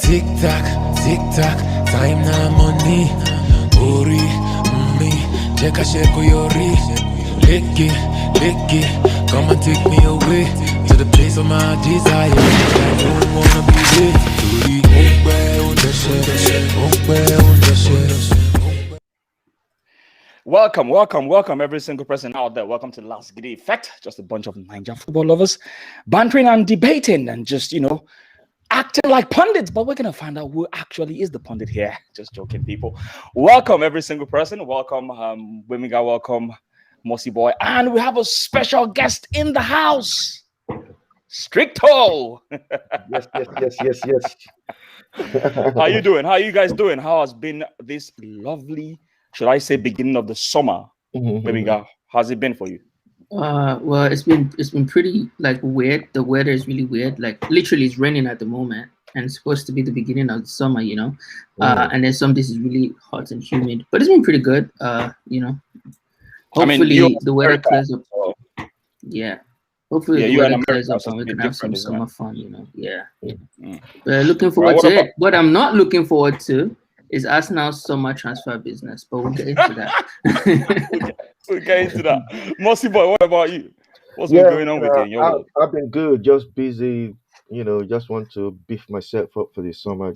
Tick tock, time na money. Ori, me, check a shake yori. Lick it, come and take me away to the place of my desire. I don't wanna be late. Welcome, every single person out there. Welcome to Lasgidi Effect. Just a bunch of Nigerian football lovers bantering and debating and just, acting like pundits. But we're going to find out who actually is the pundit here. Just joking, people. Welcome, every single person. Welcome, Gbemiga. Welcome, Mossyboy. And we have a special guest in the house. Stricto. Yes. How you doing? How are you guys doing? How has been this lovely, should I say, beginning of the summer? Gbemiga, how's it been for you? Well, it's been pretty weird. The weather is really weird. Like literally, it's raining at the moment, and it's supposed to be the beginning of the summer, And then some days is really hot and humid, but it's been pretty good. Hopefully the weather clears up. Yeah. Hopefully the weather clears up and we can have some summer fun, Yeah. But looking forward to it. What I'm not looking forward to is Arsenal's summer transfer business, but we'll get into that. We'll get into that. Mossyboy, what about you? What's been going on with you in your world? I've been good, just busy, just want to beef myself up for the summer.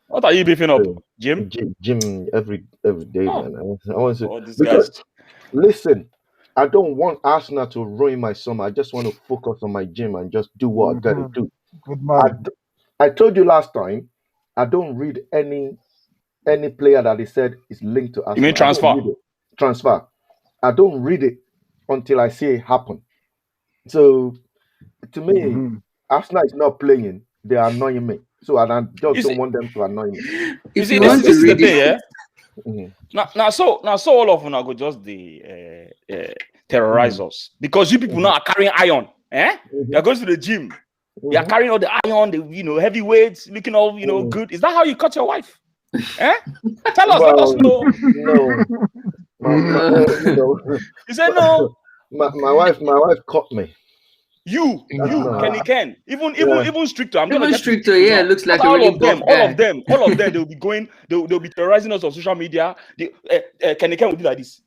What are you beefing up? Gym every day, man. I want to because, listen, I don't want Arsenal to ruin my summer. I just want to focus on my gym and just do what I gotta do. Good man. I told you last time, I don't read any player that they said is linked to Arsenal. You mean transfer? Transfer. I don't read it until I see it happen. So, to me, Arsenal is not playing. They are annoying me. So, I just don't want them to annoy me. You see, this is the thing, yeah? Now, so all of them are good, just the terrorize us. Because you people now are carrying iron. You're going to the gym. You are carrying all the iron, the heavy weights, looking all good. Is that how you cut your wife? Tell us, let us know. No. You said no. My wife caught me. You, Ken. Even Stricto. I'm gonna Stricto, yeah, it looks like all of them, they'll be going, they'll be terrorizing us on social media. Ken will be like this.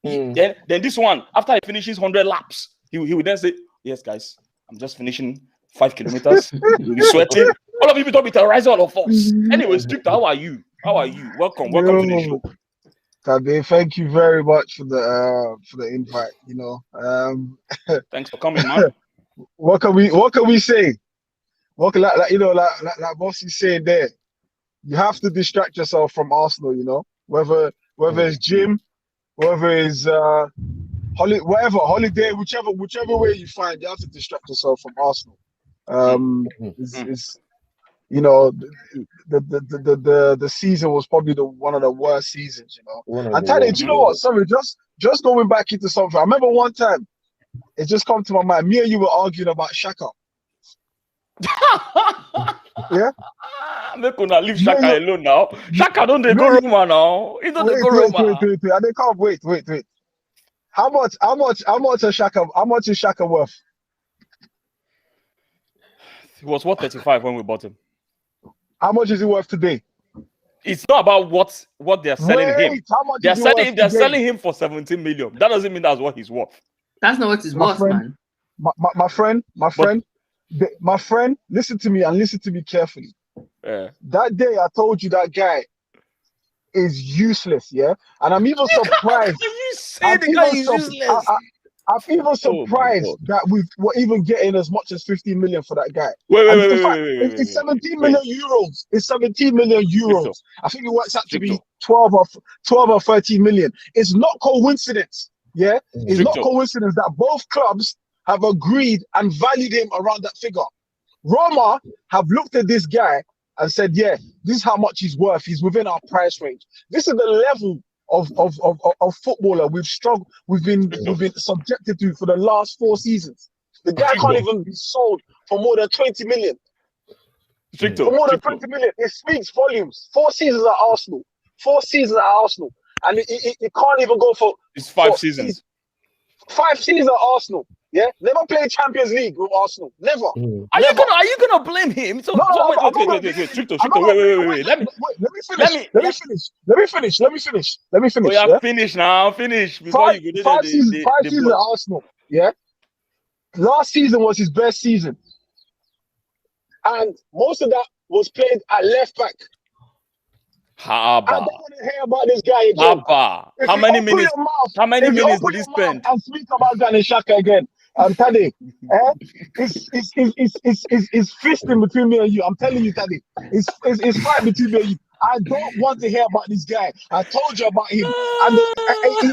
Then this one, after he finishes 100 laps, he will then say, yes, guys, I'm just finishing 5 kilometers. You'll be sweating. All of you don't be terrorizing all of us. Anyway, Stricto, how are you? Welcome to the show. Tade, thank you very much for the invite. Thanks for coming, man. What can we say? Like Boss is saying there, you have to distract yourself from Arsenal. Whether it's gym, whether it's holiday, whichever way you find, you have to distract yourself from Arsenal. The season was probably one of the worst seasons, And Tade, do you know what? Sorry, just going back into something. I remember one time, it just come to my mind. Me and you were arguing about Xhaka. Yeah? They could not leave Xhaka alone now. Xhaka don't they go Roma now? He don't go Roma. Wait. And they can't wait. How much is Xhaka worth? He was worth 35 when we bought him. How much is he worth today? It's not about what they're selling him. They're selling him for 17 million. That doesn't mean that's what he's worth. That's not what he's worth, man. My friend, listen to me and listen to me carefully. That day I told you that guy is useless, yeah? And I'm even surprised. You say the guy is useless. I'm even surprised that we're even getting as much as 15 million for that guy. Wait. It's 17 million euros. It's 17 million euros. I think it works out to be 12 or 13 million. It's not coincidence. Yeah, it's not coincidence that both clubs have agreed and valued him around that figure. Roma have looked at this guy and said, yeah, this is how much he's worth. He's within our price range. This is the level of footballer we've been subjected to for the last 4 seasons. The guy can't even be sold for more than 20 million. For more than 20 million. It speaks volumes. 4 seasons at Arsenal. And it can't even go for... It's 5 seasons. 5 seasons at Arsenal. Yeah, never played Champions League with Arsenal. Never. Are you gonna blame him? Wait. Stricto. Wait. Let me finish. Oh, yeah, yeah? finish now. Finish before five, you go. Five seasons at Arsenal. Yeah. Last season was his best season, and most of that was played at left back. I don't want to hear about this guy again. How many minutes? How many minutes did he spend? And speak about Granit Xhaka again. Tade, it's fisting between me and you. I'm telling you, Tade, it's fight between me and you. I don't want to hear about this guy. I told you about him, and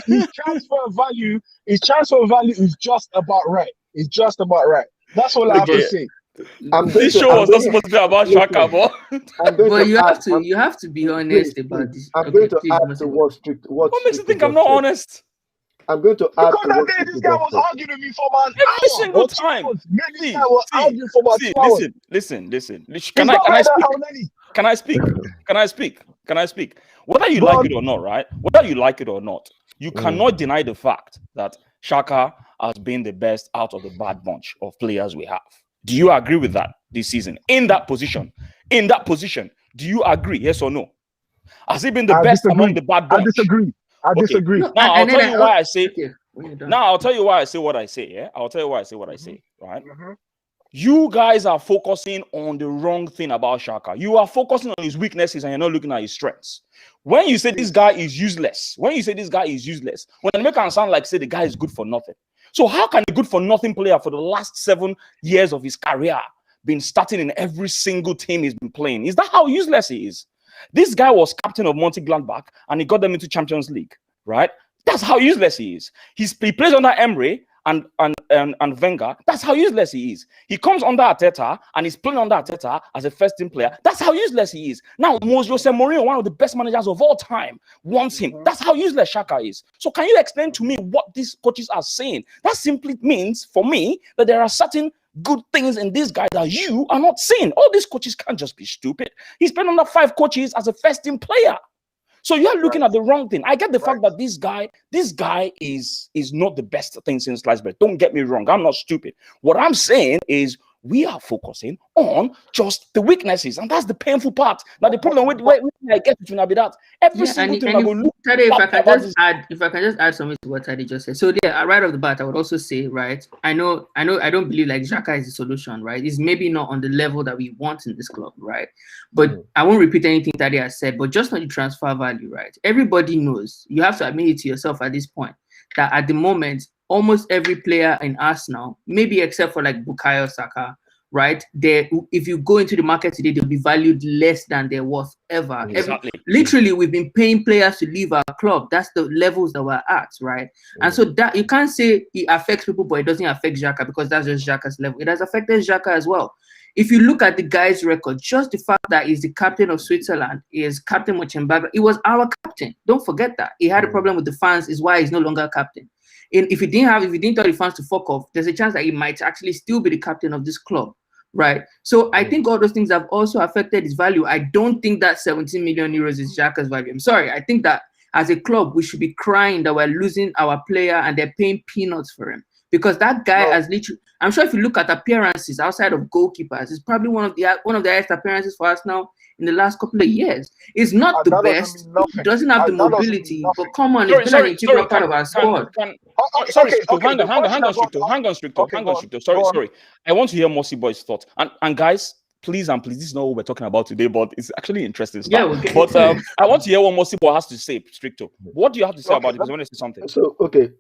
his transfer value is just about right. It's just about right. That's all I have to say. This show was not supposed to be about Xhaka, but you have to be honest about this. I'm going to add to what makes you think I'm not honest? I'm going to add because that day this guy was arguing with me for about every single time. Listen. Can I speak? Whether you like it or not, right? Whether you like it or not, you cannot deny the fact that Xhaka has been the best out of the bad bunch of players we have. Do you agree with that this season? In that position, do you agree? Yes or no? Has he been the best among the bad bunch? I disagree. No, I'll tell you why I say. Now I'll tell you why I say what I say. Yeah, I'll tell you why I say what I say. Right? You guys are focusing on the wrong thing about Xhaka. You are focusing on his weaknesses and you're not looking at his strengths. When you say this guy is useless, when you make it sound like say the guy is good for nothing. So how can a good for nothing player for the last 7 years of his career been starting in every single team he's been playing? Is that how useless he is? This guy was captain of Mönchengladbach and he got them into Champions League, right? That's how useless he is. He plays under Emre and Wenger. That's how useless he is. He comes under Arteta and he's playing under Arteta as a first team player. That's how useless he is. Now, Jose Mourinho, one of the best managers of all time, wants him. That's how useless Xhaka is. So can you explain to me what these coaches are saying? That simply means, for me, that there are certain good things in this guy that you are not seeing. All these coaches can't just be stupid. He's been under 5 coaches as a first team player. So you're looking at the wrong thing. I get the fact that this guy is not the best thing since sliced bread. Don't get me wrong. I'm not stupid. What I'm saying is we are focusing on just the weaknesses, and that's the painful part. Now the problem with I get it will be that every single thing I will look. Tade, if I can just add something to what Tade just said. So yeah, right off the bat, I would also say, right, I know I don't believe like Xhaka is the solution, right? It's maybe not on the level that we want in this club, right? But I won't repeat anything Tade has said, but just on the transfer value, right? Everybody knows, you have to admit it to yourself at this point, that at the moment, almost every player in Arsenal, maybe except for like Bukayo Saka, right? If you go into the market today, they'll be valued less than they're worth ever. Exactly. Literally, we've been paying players to leave our club. That's the levels that we're at, right? And so that you can't say it affects people, but it doesn't affect Xhaka because that's just Xhaka's level. It has affected Xhaka as well. If you look at the guy's record, just the fact that he's the captain of Switzerland, he is captain Mönchengladbach. He was our captain. Don't forget that. He had a problem with the fans, is why he's no longer captain. And if he didn't tell the fans to fuck off, there's a chance that he might actually still be the captain of this club, right? So I think all those things have also affected his value. I don't think that 17 million euros is Xhaka's value. I'm sorry. I think that as a club, we should be crying that we're losing our player and they're paying peanuts for him. Because that guy has literally, I'm sure if you look at appearances outside of goalkeepers, it's probably one of the highest appearances for us now in the last couple of years. It's not the best. It doesn't have the mobility, but come on, it's been an integral part of our squad. Hang on, Stricto. Sorry. I want to hear Mossyboy's thoughts. And guys, please, this is not what we're talking about today, but it's actually interesting stuff. Yeah, but I want to hear what Mossyboy has to say, Stricto. What do you have to say about it? Because I want to say something. So, okay.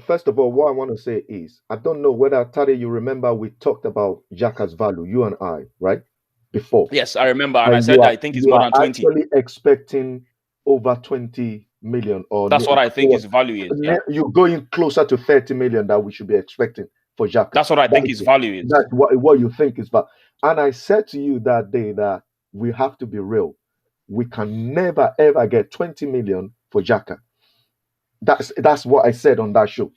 First of all, what I want to say is, I don't know whether, Tade, you remember we talked about Xhaka's value, you and I, right? Before. Yes, I remember. And I said that I think it's more than 20. Actually expecting over 20 million. Or that's what I think his value is. Yeah. You're going closer to 30 million that we should be expecting for Xhaka. That's what I think his value is. That's what you think is value. And I said to you that day that we have to be real. We can never, ever get 20 million for Xhaka. That's what I said on that show,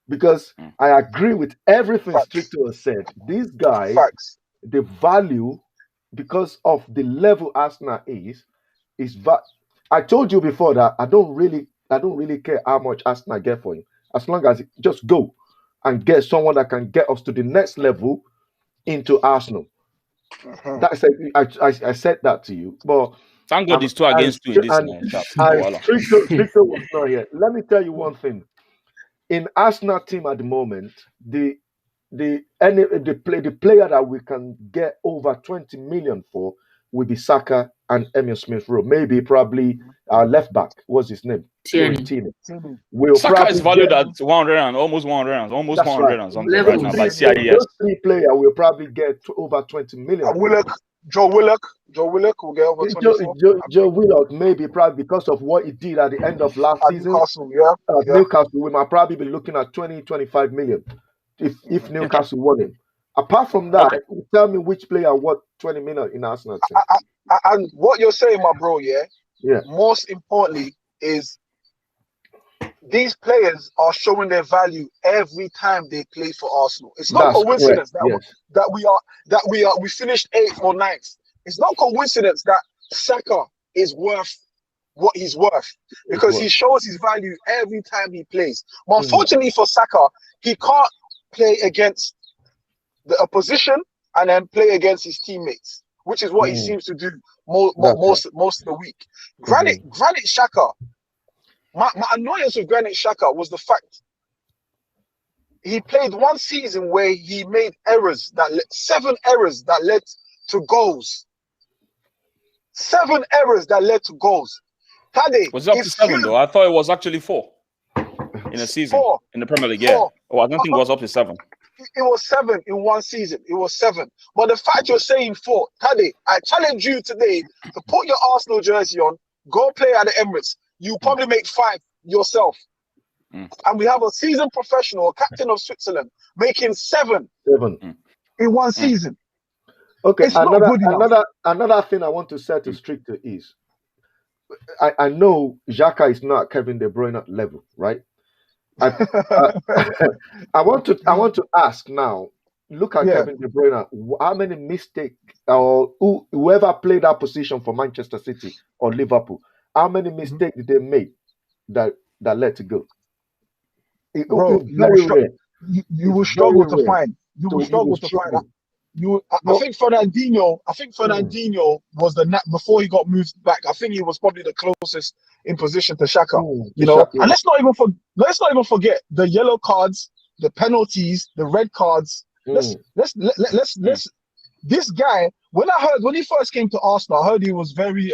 because I agree with everything Stricto has said. This guy, the value, because of the level Arsenal is. I told you before that I don't really care how much Arsenal get for him. as long as it just go and get someone that can get us to the next level into Arsenal. That's I said that to you, but thank God it's 2 against 2 in this chat. Stricto was not here. Let me tell you one thing. In Arsenal team at the moment, the player that we can get over 20 million for will be Saka and Emil Smith Rowe. Maybe probably our left back. What's his name? Tierney. Saka is valued at 100 and almost 100 and almost 100 right. and something right now by CIS. Those 3 players will probably get over 20 million. Joe Willock will get over 24. Joe Willock, maybe probably because of what he did at the end of last season. Newcastle, Newcastle, we might probably be looking at 20-25 million if Newcastle won him. Apart from that, tell me which player worth 20 million in Arsenal team. And what you're saying, my bro, most importantly is these players are showing their value every time they play for Arsenal. It's not coincidence that we finished 8th or 9th. It's not coincidence that Saka is worth what he's worth, because he shows his value every time he plays. But unfortunately for Saka, he can't play against the opposition and then play against his teammates, which is what he seems to do most of the week. Granit Xhaka, my annoyance with Granit Xhaka was the fact he played one season where he made seven errors that led to goals. 7 errors that led to goals. Tade, was it up to 7 though? I thought it was actually 4 in a season in the Premier League. Yeah. Oh, I don't think it was up to 7. It was 7 in one season. It was 7. But the fact you're saying 4, Tade, I challenge you today to put your Arsenal jersey on, go play at the Emirates. You probably make 5 yourself. And we have a seasoned professional, captain of Switzerland, making 7 in one season. Okay, another thing I want to say to Stricto is, I know Xhaka is not Kevin De Bruyne level, right? I want to ask now. Look at Kevin De Bruyne. How many mistakes or whoever played that position for Manchester City or Liverpool? How many mistakes did they make that led to go? Bro, you will struggle to find. You will struggle to find that. I think Fernandinho was before he got moved back. I think he was probably the closest in position to Xhaka. And let's not even forget the yellow cards, the penalties, the red cards. Let's this guy, when he first came to Arsenal, I heard he was very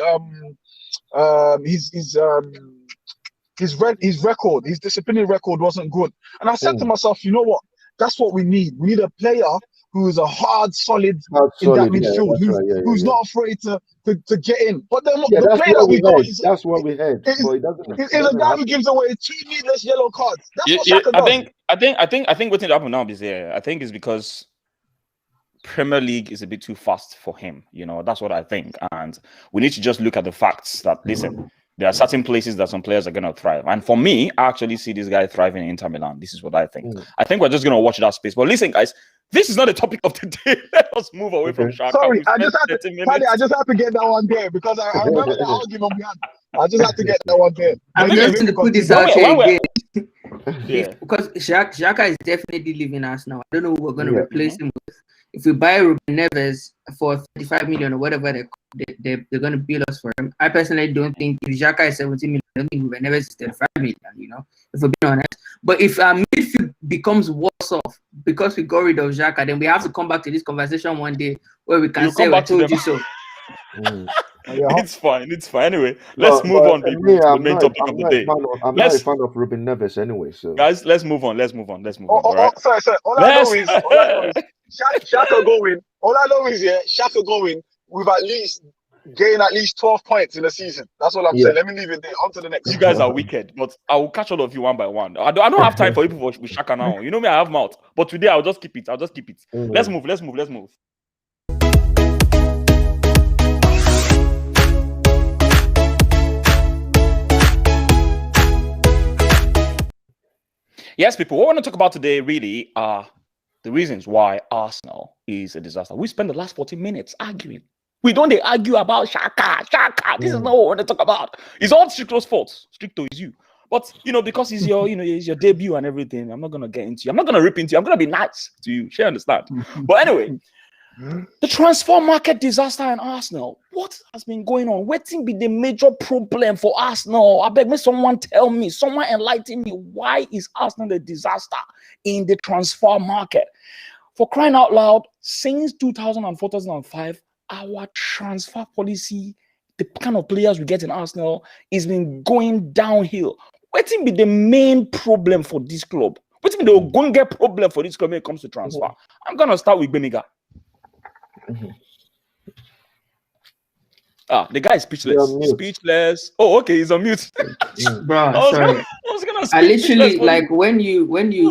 his record, his disciplinary record wasn't good. And I said to myself, you know what? That's what we need. We need a player who is a solid in that midfield, who's not afraid to get in. But the player that we got is that's what we had. Is a guy who gives away 2 needless yellow cards. That's what Xhaka does. I think what's happening now is I think it's because Premier League is a bit too fast for him. That's what I think. And we need to just look at the facts that, listen, there are certain places that some players are going to thrive. And for me, I actually see this guy thriving in Inter Milan. This is what I think. I think we're just going to watch that space. But listen, guys, this is not the topic of the day. Let us move away from Xhaka. Sorry, I just had to get that one there because I remember the argument we had. I just had to get that one there. I'm going to put this out here again. Because Xhaka is definitely leaving us now. I don't know who we're going to replace him with. If we buy Ruben Neves for 35 million or whatever they're going to bill us for him, I personally don't think if Xhaka is 17 million, I don't think Ruben Neves is 35 million, if we're being honest. But if our midfield becomes worse off because we got rid of Xhaka, then we have to come back to this conversation one day where we can say we told you so. It's fine. Anyway, let's move on. The main topic of the day. I'm not a fan of Ruben Neves anyway. So guys, let's move on. Sorry. All I know is Xhaka going. All I know is Xhaka going. We've at least gained 12 points in the season. That's all I'm saying. Let me leave it there. On to the next. You guys are wicked, but I will catch all of you one by one. I don't have time for you with Xhaka now. You know me, I have mouth. But today I'll just keep it. Let's move. Yes, people, what we want to talk about today really are the reasons why Arsenal is a disaster. We spent the last 40 minutes arguing. We don't argue about Xhaka. This is not what we want to talk about. It's all Stricto's fault. Stricto is you. But because it's your, it's your debut and everything, I'm not gonna get into you. I'm not gonna rip into you. I'm gonna be nice to you. She understand. But anyway, the transfer market disaster in Arsenal. What has been going on? What be the major problem for Arsenal? I beg me, someone tell me, someone enlighten me. Why is Arsenal a disaster in the transfer market? For crying out loud, since 2004, 2005, our transfer policy, the kind of players we get in Arsenal, has been going downhill. What be the main problem for this club? What be the going get problem for this club when it comes to transfer? I'm gonna start with Gbemiga. The guy is speechless. Speechless. Oh, okay, he's on mute. Bro, sorry. I literally like when you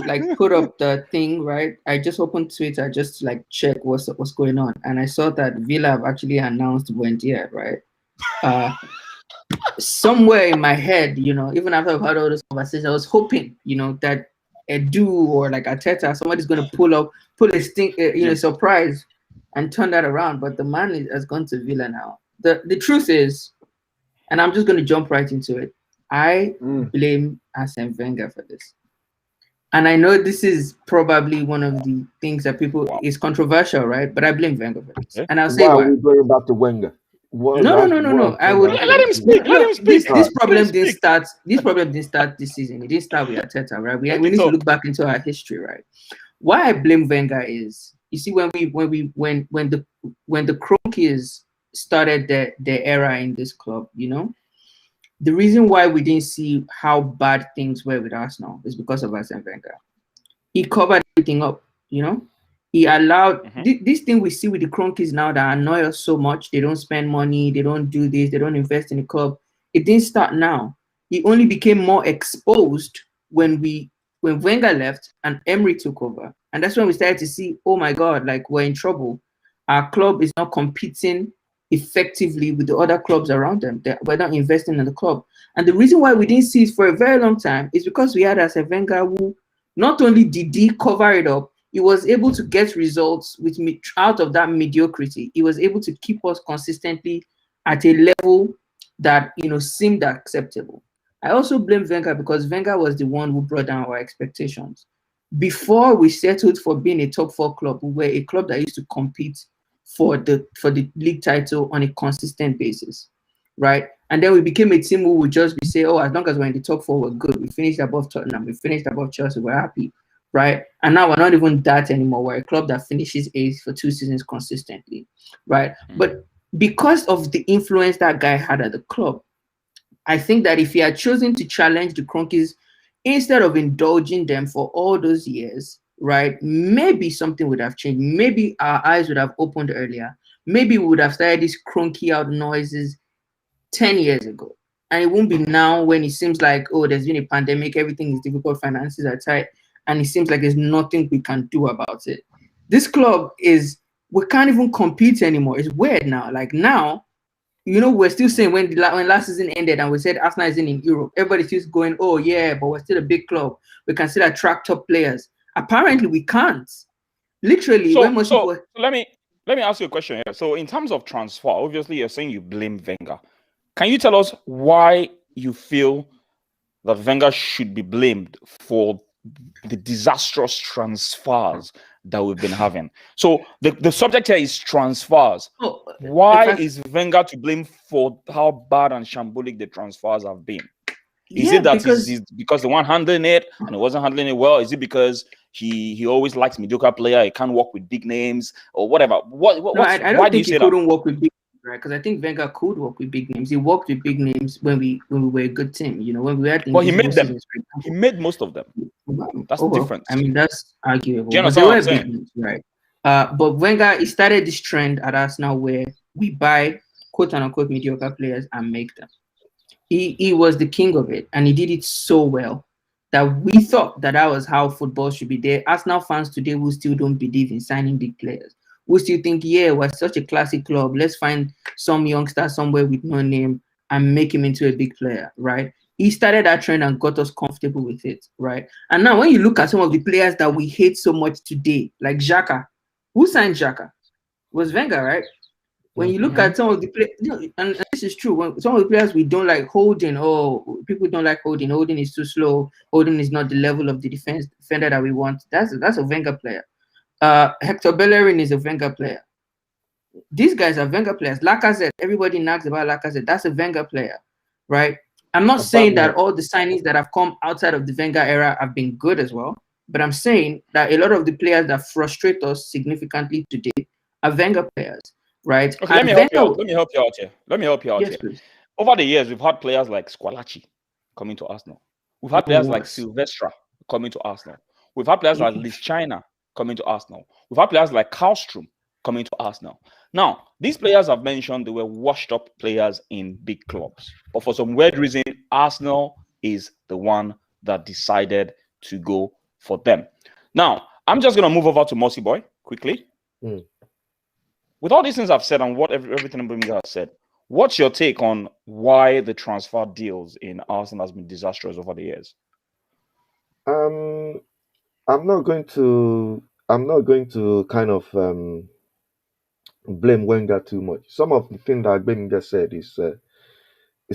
like put up the thing, right? I just opened Twitter just to like check what's going on, and I saw that Villa have actually announced Buendia, right? Somewhere in my head, even after I've had all this conversation, I was hoping, that Edu or like Arteta, somebody's gonna pull a sting, surprise, and turn that around. But the man has gone to Villa now. The truth is, and I'm just gonna jump right into it. I blame Arsene Wenger for this. And I know this is probably one of the things that is controversial, right? But I blame Wenger for this. And I'll say why. Are we going back to Wenger? No. I would let him speak. This problem didn't start. This problem didn't start this season. It didn't start with Arteta, right? We need to look back into our history, right? Why I blame Wenger is, you see, when the Kroenkes started their era in this club, the reason why we didn't see how bad things were with Arsenal is because of Arsene Wenger. He covered everything up, He allowed this thing we see with the Kroenkes now that annoy us so much. They don't spend money, they don't do this, they don't invest in the club. It didn't start now. He only became more exposed when Wenger left and Emery took over. And that's when we started to see, oh my God, like we're in trouble. Our club is not competing effectively with the other clubs around them. We're not investing in the club. And the reason why we didn't see it for a very long time is because we had Arsene Wenger who not only did he cover it up, he was able to get results out of that mediocrity. He was able to keep us consistently at a level that seemed acceptable. I also blame Wenger because Wenger was the one who brought down our expectations. Before we settled for being a top 4 club, we were a club that used to compete for the league title on a consistent basis, right? And then we became a team who would just be say, oh, as long as we're in the top 4, we're good. We finished above Tottenham, we finished above Chelsea, we're happy, right? And now we're not even that anymore. We're a club that finishes 8th for 2 seasons consistently, right? But because of the influence that guy had at the club, I think that if he had chosen to challenge the Kroenkes instead of indulging them for all those years, right, maybe something would have changed. Maybe our eyes would have opened earlier. Maybe we would have started these Kroenke out noises 10 years ago. And it won't be now when it seems like, oh, there's been a pandemic, everything is difficult, finances are tight, and it seems like there's nothing we can do about it. This club we can't even compete anymore. It's weird now. Like now, we're still saying when last season ended and we said Arsenal isn't in Europe, everybody's just going, oh yeah, but we're still a big club. We can still attract top players. Apparently, we can't. Literally, so let me ask you a question here. So, in terms of transfer, obviously, you're saying you blame Wenger. Can you tell us why you feel that Wenger should be blamed for the disastrous transfers that we've been having? So, the subject here is transfers. Why is Wenger to blame for how bad and shambolic the transfers have been? Is it that he's because the one handling it and he wasn't handling it well? Is it because he always likes mediocre player, he can't work with big names or whatever? I don't think he couldn't work with big names, right? Because I think Wenger could work with big names. He worked with big names when we were a good team. When we had things. Well, he made them. He made most of them. That's the difference. I mean, that's arguable. Do you understand what I'm saying? Names, right? But Wenger, he started this trend at Arsenal where we buy quote unquote mediocre players and make them. He was the king of it, and he did it so well that we thought that was how football should be. There, Arsenal fans today who still don't believe in signing big players, who still think, yeah, we're such a classic club. Let's find some youngster somewhere with no name and make him into a big player, right? He started that trend and got us comfortable with it, right? And now when you look at some of the players that we hate so much today, like Xhaka, who signed Xhaka? It was Wenger, right? when you look at some of the players, and this is true, when some of the players we don't like holding, people don't like holding is too slow, holding is not the level of the defender that we want. That's a Wenger player. Hector Bellerin is a Wenger player. These guys are Wenger players. Lacazette, everybody nags about Lacazette. That's a Wenger player, right? I'm not saying that all the signings that have come outside of the Wenger era have been good as well, but I'm saying that a lot of the players that frustrate us significantly today are Wenger players, right? Okay, let me help you out here. Please. Over the years, we've had players like Squalachi coming to Arsenal. We've had players like Silvestra coming to Arsenal. We've had players like Liz China coming to Arsenal. We've had players like Karlstrom coming to Arsenal. Now, these players I've mentioned, they were washed up players in big clubs. But for some weird reason, Arsenal is the one that decided to go for them. Now, I'm just going to move over to Mossyboy quickly. With all these things I've said and what everything Gbemiga has said, what's your take on why the transfer deals in Arsenal has been disastrous over the years? I'm not going to kind of blame Wenger too much. Some of the things that Gbemiga said is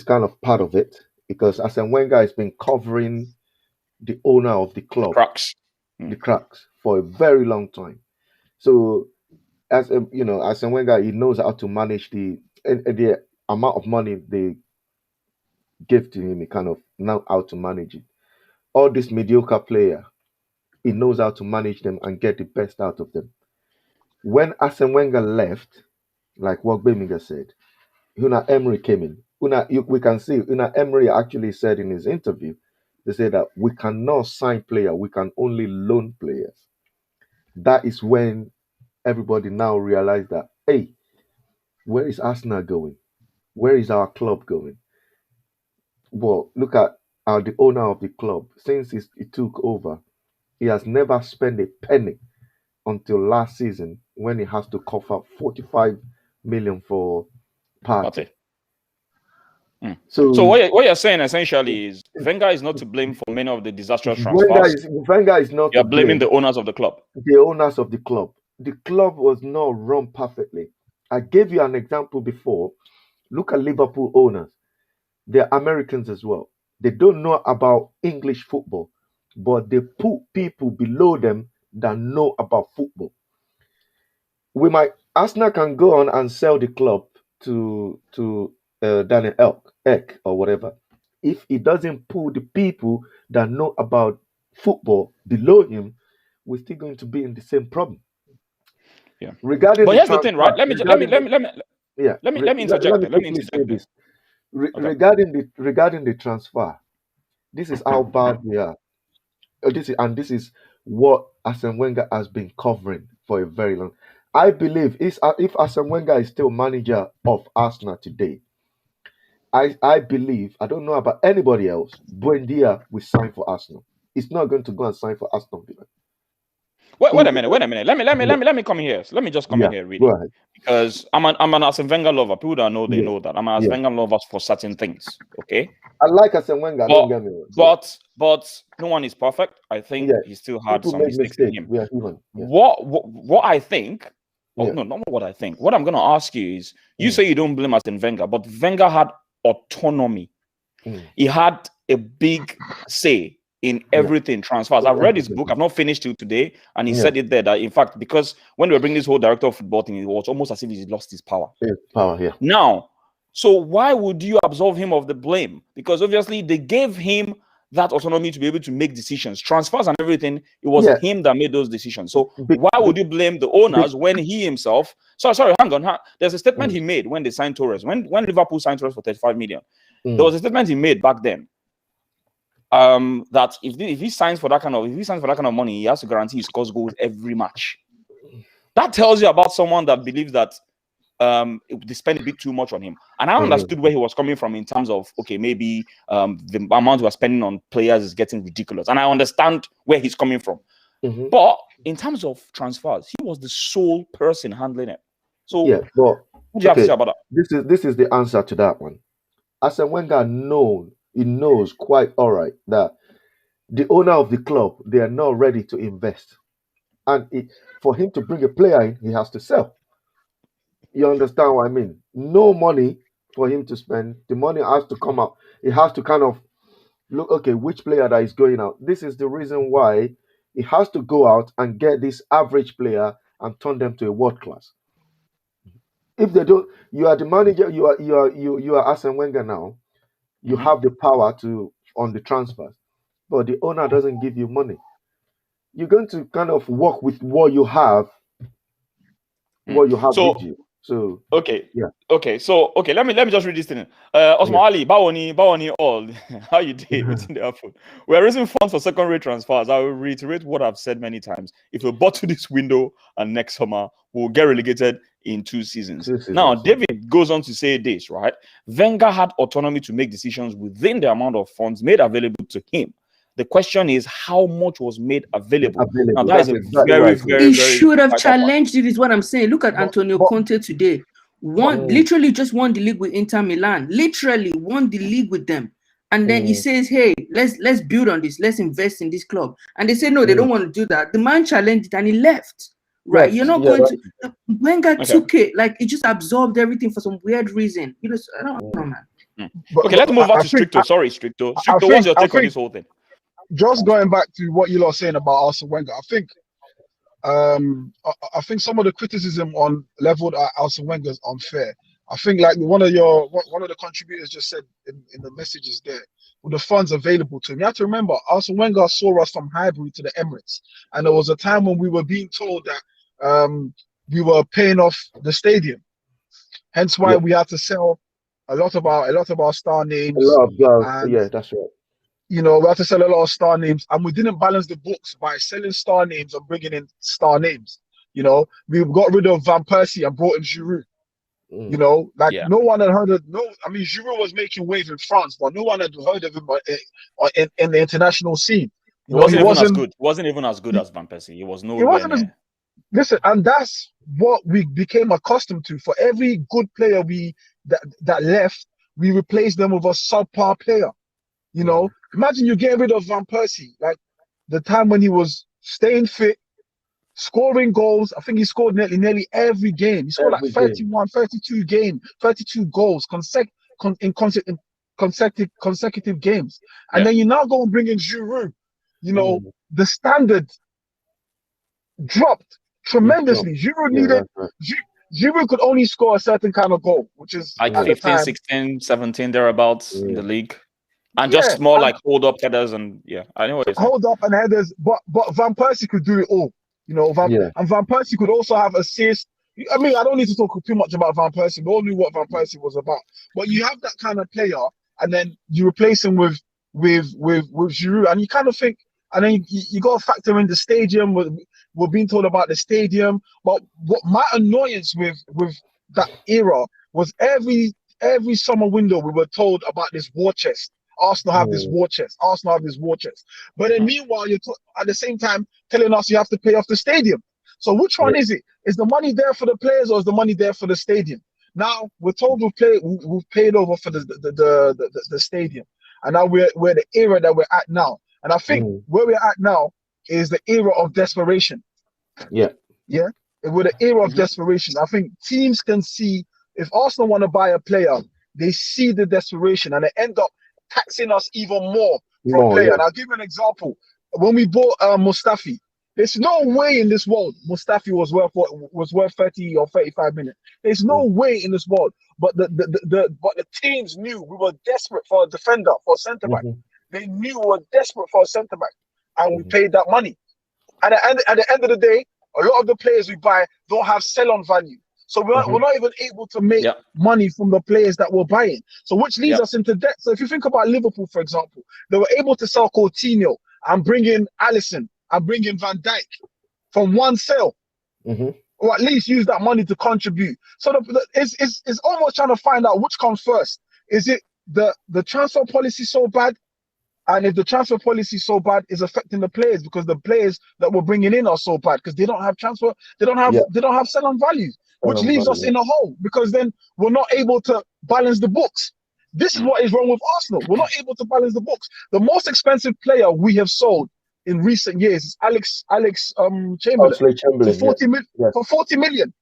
kind of part of it, because Arsene Wenger has been covering the owner of the club, the cracks for a very long time. So Arsene Wenger, he knows how to manage the amount of money they give to him. He kind of know how to manage it. All this mediocre player, he knows how to manage them and get the best out of them. When Arsene Wenger left, like what Gbemiga said, Una Emery came in. We can see Una Emery actually said in his interview, they said that we cannot sign players, we can only loan players. That is when everybody now realized that, hey, where is Arsenal going? Where is our club going? Well, look at the owner of the club. Since he took over, he has never spent a penny until last season when he has to cough up 45 million for Partey. So what you're saying essentially is Wenger is not to blame for many of the disastrous transfers. Wenger is not. You're blaming the owners of the club. The owners of the club. The club was not run perfectly. I gave you an example before. Look at Liverpool owners. They're Americans as well. They don't know about English football, but they put people below them that know about football. Arsenal can go on and sell the club to Daniel Ek or whatever. If he doesn't put the people that know about football below him, we're still going to be in the same problem. Yeah. Regarding, but here's the thing, right? Let me interject. Regarding the transfer, this is how bad we are. This is what Arsene Wenger has been covering for a very long. I believe if Arsene Wenger is still manager of Arsenal today, I believe, I don't know about anybody else, Buendia will sign for Arsenal. He's not going to go and sign for Aston Villa. Wait a minute. Let me come in here. Let me just come in here, really, because I'm an Arsene Wenger lover. People don't know, they know that I'm an Arsene Wenger lover for certain things. Okay, I like Arsene Wenger. But no one is perfect. I think he still had some mistakes in him. What I think. No, not what I think. What I'm going to ask you is, you say you don't blame Arsene Wenger, but Wenger had autonomy. He had a big say in everything transfers. I've read his book. I've not finished it today, and he said it there that, in fact, because when we were bringing this whole director of football thing, it was almost as if he lost his power. Now, so why would you absolve him of the blame? Because obviously they gave him that autonomy to be able to make decisions, transfers and everything. It was him that made those decisions. So why would you blame the owners when he himself? Sorry, hang on. There's a statement he made when they signed Torres. When Liverpool signed Torres for 35 million, there was a statement he made back then. That if he signs for that kind of money, he has to guarantee he scores goals every match. That tells you about someone that believes that they spend a bit too much on him. And I understood where he was coming from in terms of, okay, maybe the amount we're spending on players is getting ridiculous. And I understand where he's coming from. But in terms of transfers, he was the sole person handling it. So what do you have to say about that? This is the answer to that one. Arsene Wenger knows quite all right that the owner of the club, they are not ready to invest. And for him to bring a player in, he has to sell. You understand what I mean? No money for him to spend. The money has to come out. It has to kind of look, okay, which player that is going out. This is the reason why he has to go out and get this average player and turn them to a world class. If they don't, you are the manager, you are Arsene Wenger now. You have the power to on the transfers, but the owner doesn't give you money. You're going to kind of work with what you have, with you. So okay, yeah. Okay, so let me just read this thing. Osman Ali, Bawoni, all. How you did within the effort. We're raising funds for secondary transfers. I will reiterate what I've said many times. If we bought to this window and next summer, we'll get relegated in 2 seasons. Now, David goes on to say this, right? Wenger had autonomy to make decisions within the amount of funds made available to him. The question is, how much was made available? Now, that is a very, he should have challenged it, is what I'm saying. Look at Antonio Conte today. Literally just won the league with Inter Milan. Literally won the league with them. And then he says, hey, let's build on this. Let's invest in this club. And they say, no, they don't want to do that. The man challenged it and he left. Right? You're not going to... Wenger took it. Like, he just absorbed everything for some weird reason. You know, I don't know, man. Okay, let's move on to Stricto. Sorry, Stricto. Stricto, what's your take on this whole thing? Just going back to what you are saying about Arsene Wenger, I think some of the criticism on leveled at Arsene Wenger is unfair. I think like one of the contributors just said in the messages there, with the funds available to him. You have to remember, Arsene Wenger saw us from Highbury to the Emirates, and there was a time when we were being told that we were paying off the stadium. Hence why we had to sell a lot of our star names. Yeah, that's right. You know, we had to sell a lot of star names, and we didn't balance the books by selling star names and bringing in star names. You know, we got rid of Van Persie and brought in Giroud. You know, like no one had heard of Giroud was making waves in France, but no one had heard of him in the international scene. He wasn't even as good as Van Persie. He was nowhere near. Listen, and that's what we became accustomed to. For every good player that left, we replaced them with a subpar player. You know, imagine you getting rid of Van Persie, like the time when he was staying fit, scoring goals. I think he scored nearly every game. He scored like 31, 32 goals in consecutive games. And then you now go and bring in Giroud. You know, the standard dropped tremendously. Giroud could only score a certain kind of goal, which is like 15, 16, 17 thereabouts in the league. And just more like hold up headers and I know what you're saying. Hold up and headers, but Van Persie could do it all. You know, and Van Persie could also have assists. I mean, I don't need to talk too much about Van Persie. We all knew what Van Persie was about. But you have that kind of player, and then you replace him with Giroud, and you kind of think, and then you got to factor in the stadium. We're being told about the stadium, but what my annoyance with that era was every summer window we were told about this war chest. Arsenal have this war chest. Arsenal have this war chest. But then meanwhile, you're at the same time telling us you have to pay off the stadium. So which one is it? Is the money there for the players or is the money there for the stadium? Now we're told we've paid over for the stadium, and now we're the era that we're at now. And I think where we're at now is the era of desperation. We're the era of desperation. I think teams can see if Arsenal want to buy a player, they see the desperation and they end up taxing us even more for a player. And I'll give you an example. When we bought Mustafi, there's no way in this world Mustafi was worth 30 or 35 million. There's no way in this world. But the teams knew we were desperate for a defender, for a centre back. They knew we were desperate for a centre back, and we paid that money. And at the end of the day, a lot of the players we buy don't have sell-on value. So we're not even able to make money from the players that we're buying. So which leads us into debt. So if you think about Liverpool, for example, they were able to sell Coutinho and bring in Alisson and bring in Van Dijk from one sale, or at least use that money to contribute. So it's almost trying to find out which comes first. Is it the transfer policy so bad? And if the transfer policy is so bad, is affecting the players because the players that we're bringing in are so bad because they don't have transfer, they don't have sell-on values, which leaves us in a hole because then we're not able to balance the books. This is what is wrong with Arsenal. We're not able to balance the books. The most expensive player we have sold in recent years is Alex Chamberlain. For 40 million.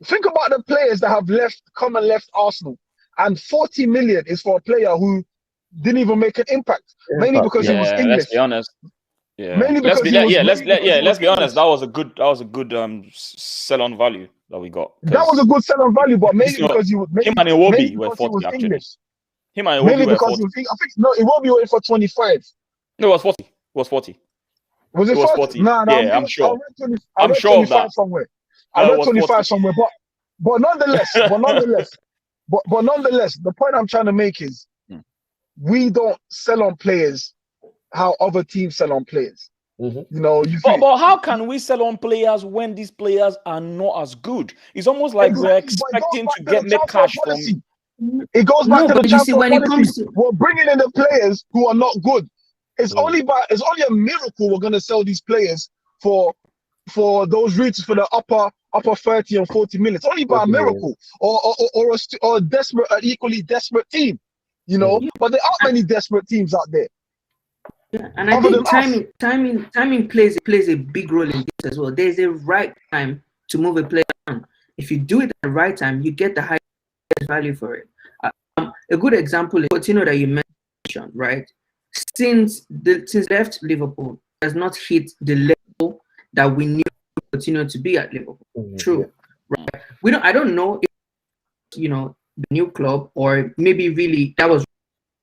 Think about the players that have come and left Arsenal, and 40 million is for a player who didn't even make an impact, mainly because he was English. Let's be honest. Yeah, mainly because let's be honest. That was a good sell-on value that we got. That was a good sell-on value, but mainly because he was him and Iwobi were 40 actually. English. Him and Iwobi were 40. I think no, Iwobi went for 25. No, it was 40. It was 40. Was it 40? No, yeah, I'm sure. I read 25 somewhere. I read 25 somewhere, but nonetheless, but nonetheless, the point I'm trying to make is we don't sell on players how other teams sell on players. You know, but how can we sell on players when these players are not as good? It's almost like we're expecting to get cash from. It goes back to the transfer policy. We're bringing in the players who are not good. It's only a miracle we're going to sell these players for those routes for the upper 30 and 40 minutes. Only by a miracle or a desperate, an equally desperate team, you know. But there aren't many desperate teams out there. Yeah, and I think timing plays a big role in this as well. There's a right time to move a player on. If you do it at the right time, you get the highest value for it. A good example is Coutinho that you mentioned, right? Since left Liverpool, has not hit the level that we knew Coutinho to be at Liverpool. True, right? I don't know if the new club, or maybe really that was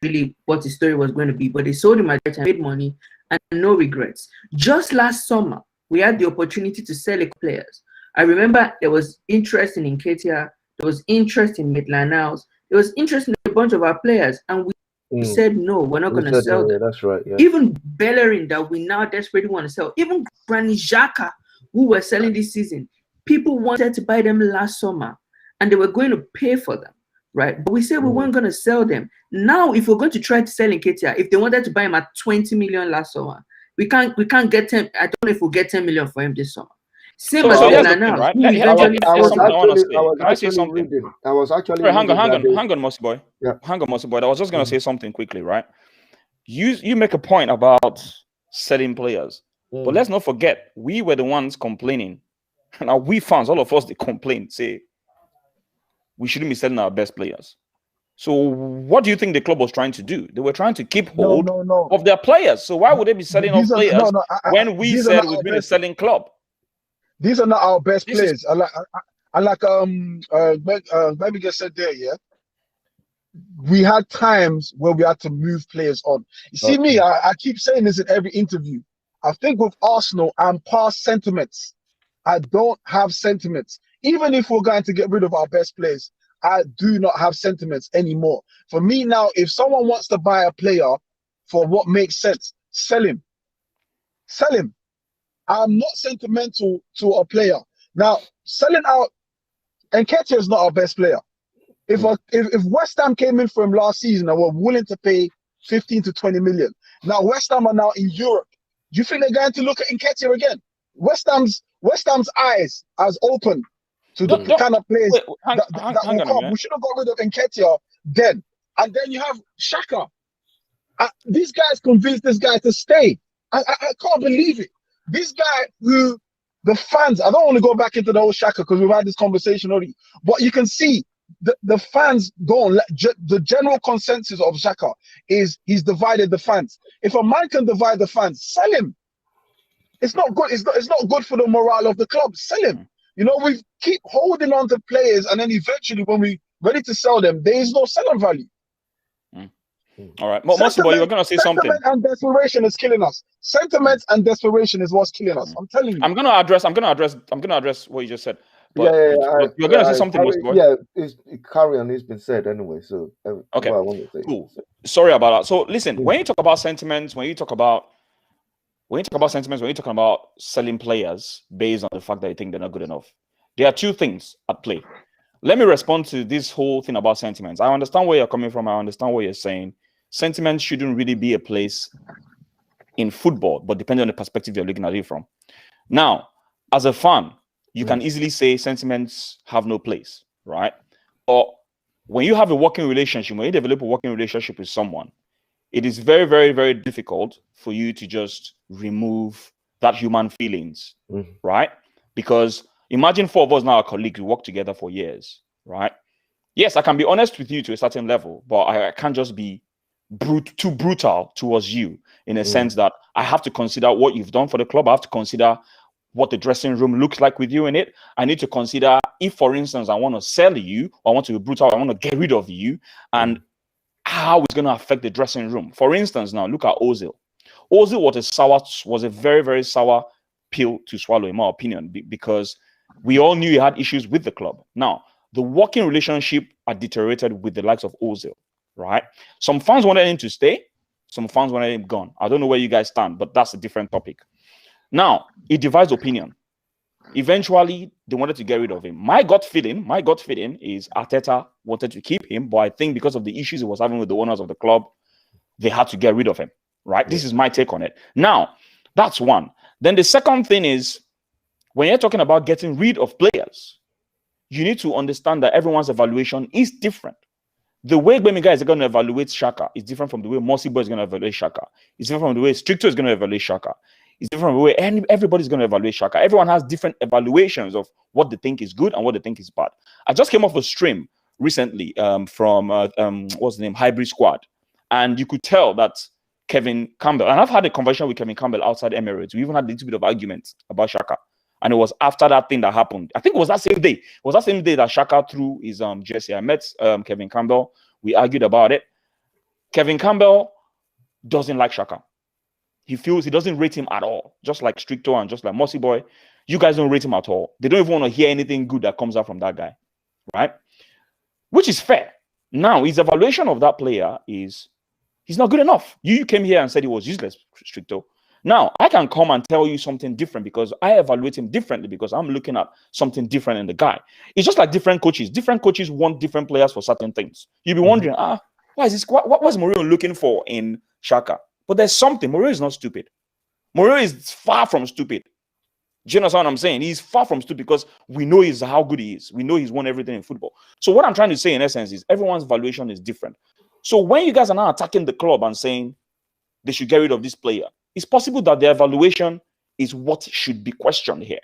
really what the story was going to be, but they sold him at that time, made money, and no regrets. Just last summer, we had the opportunity to sell players. I remember there was interest in Nketiah, there was interest in Maitland-Niles, there was interest in a bunch of our players, and we said no, we're not going to sell them. That's right. Yeah. Even Bellerin that we now desperately want to sell, even Granit Xhaka, who were selling this season, people wanted to buy them last summer, and they were going to pay for them. Right, but we said we weren't going to sell them. Now, if we're going to try to sell Nketiah, if they wanted to buy him at 20 million last summer, we can't get 10. I don't know if we'll get 10 million for him this summer. Same as now. Right? I was actually hang on, Mossyboy. Yeah. Hang on, Mossyboy. I was just going to say something quickly, right? You make a point about selling players, but let's not forget we were the ones complaining. Now we fans, all of us, they complain, say we shouldn't be selling our best players. So what do you think the club was trying to do? They were trying to keep hold of their players. So why would they be selling off players when we said we've been a selling club? These are not our best players. I like Gbemiga said there, yeah. We had times where we had to move players on. You see me, I keep saying this in every interview. I think with Arsenal, I'm past sentiments. I don't have sentiments. Even if we're going to get rid of our best players, I do not have sentiments anymore. For me now, if someone wants to buy a player for what makes sense, sell him. Sell him. I'm not sentimental to a player. Now, selling out Nketiah is not our best player. If West Ham came in for him last season and were willing to pay 15 to 20 million, now West Ham are now in Europe. Do you think they're going to look at Nketiah again? West Ham's eyes as open to the kind of players that will come. We should have got rid of Nketiah then. And then you have Xhaka. These guys convinced this guy to stay. I can't believe it. This guy who the fans, I don't want to go back into the whole Xhaka because we've had this conversation already, but you can see the fans don't. The general consensus of Xhaka is he's divided the fans. If a man can divide the fans, sell him. It's not good. It's not good for the morale of the club. Sell him. You know, we keep holding on to players, and then eventually, when we're ready to sell them, there is no selling value. All right, Mossyboy, you were going to say something. Sentiment and desperation is killing us. Sentiment and desperation is what's killing us. I'm telling you. I'm going to address what you just said. But you're going to say something, Mossyboy. Yeah, carry on. It's been said anyway. So okay, what I want to say. Cool. Sorry about that. So listen, when you talk about sentiments, when you talk about selling players based on the fact that you think they're not good enough, there are two things at play. Let me respond to this whole thing about sentiments. I understand where you're coming from. I understand what you're saying. Sentiments shouldn't really be a place in football, but depending on the perspective you're looking at it from. Now, as a fan, you can easily say sentiments have no place, right? Or when you have a working relationship, when you develop a working relationship with someone, it is very, very, very difficult for you to just remove that human feelings, right? Because Imagine 4 of us now are colleagues. We work together for years, right? Yes, I can be honest with you to a certain level, but I can't just be too brutal towards you in a sense that I have to consider what you've done for the club. I have to consider what the dressing room looks like with you in it. I need to consider if, for instance, I want to sell you, or I want to be brutal, I want to get rid of you, and how it's going to affect the dressing room. For instance, now look at Ozil. Ozil was a very, very sour pill to swallow, in my opinion, because we all knew he had issues with the club. Now, the working relationship had deteriorated with the likes of Ozil, right? Some fans wanted him to stay. Some fans wanted him gone. I don't know where you guys stand, but that's a different topic. Now, it divides opinion. Eventually, they wanted to get rid of him. My gut feeling is Arteta wanted to keep him, but I think because of the issues he was having with the owners of the club, they had to get rid of him, right? This is my take on it. Now, that's one. Then the second thing is, when you're talking about getting rid of players, you need to understand that everyone's evaluation is different. The way Gbemiga is going to evaluate Xhaka is different from the way Mossyboy is going to evaluate Xhaka. It's different from the way Stricto is going to evaluate Xhaka. It's different from the way everybody's going to evaluate Xhaka. Everyone has different evaluations of what they think is good and what they think is bad. I just came off a stream recently from what's the name, Hybrid Squad, and you could tell that Kevin Campbell, and I've had a conversation with Kevin Campbell outside Emirates. We even had a little bit of argument about Xhaka. And it was after that thing that happened. I think it was that same day. It was that same day that Xhaka threw his jersey. I met Kevin Campbell. We argued about it. Kevin Campbell doesn't like Xhaka. He feels he doesn't rate him at all. Just like Stricto and just like Mossyboy. You guys don't rate him at all. They don't even want to hear anything good that comes out from that guy. Right? Which is fair. Now, his evaluation of that player is he's not good enough. You came here and said he was useless, Stricto. Now, I can come and tell you something different because I evaluate him differently because I'm looking at something different in the guy. It's just like different coaches. Different coaches want different players for certain things. You'll be wondering, why is this? What was Mourinho looking for in Xhaka? But there's something. Mourinho is not stupid. Mourinho is far from stupid. Do you understand what I'm saying? He's far from stupid because we know how good he is. We know he's won everything in football. So what I'm trying to say in essence is everyone's valuation is different. So when you guys are now attacking the club and saying they should get rid of this player, it's possible that their evaluation is what should be questioned here.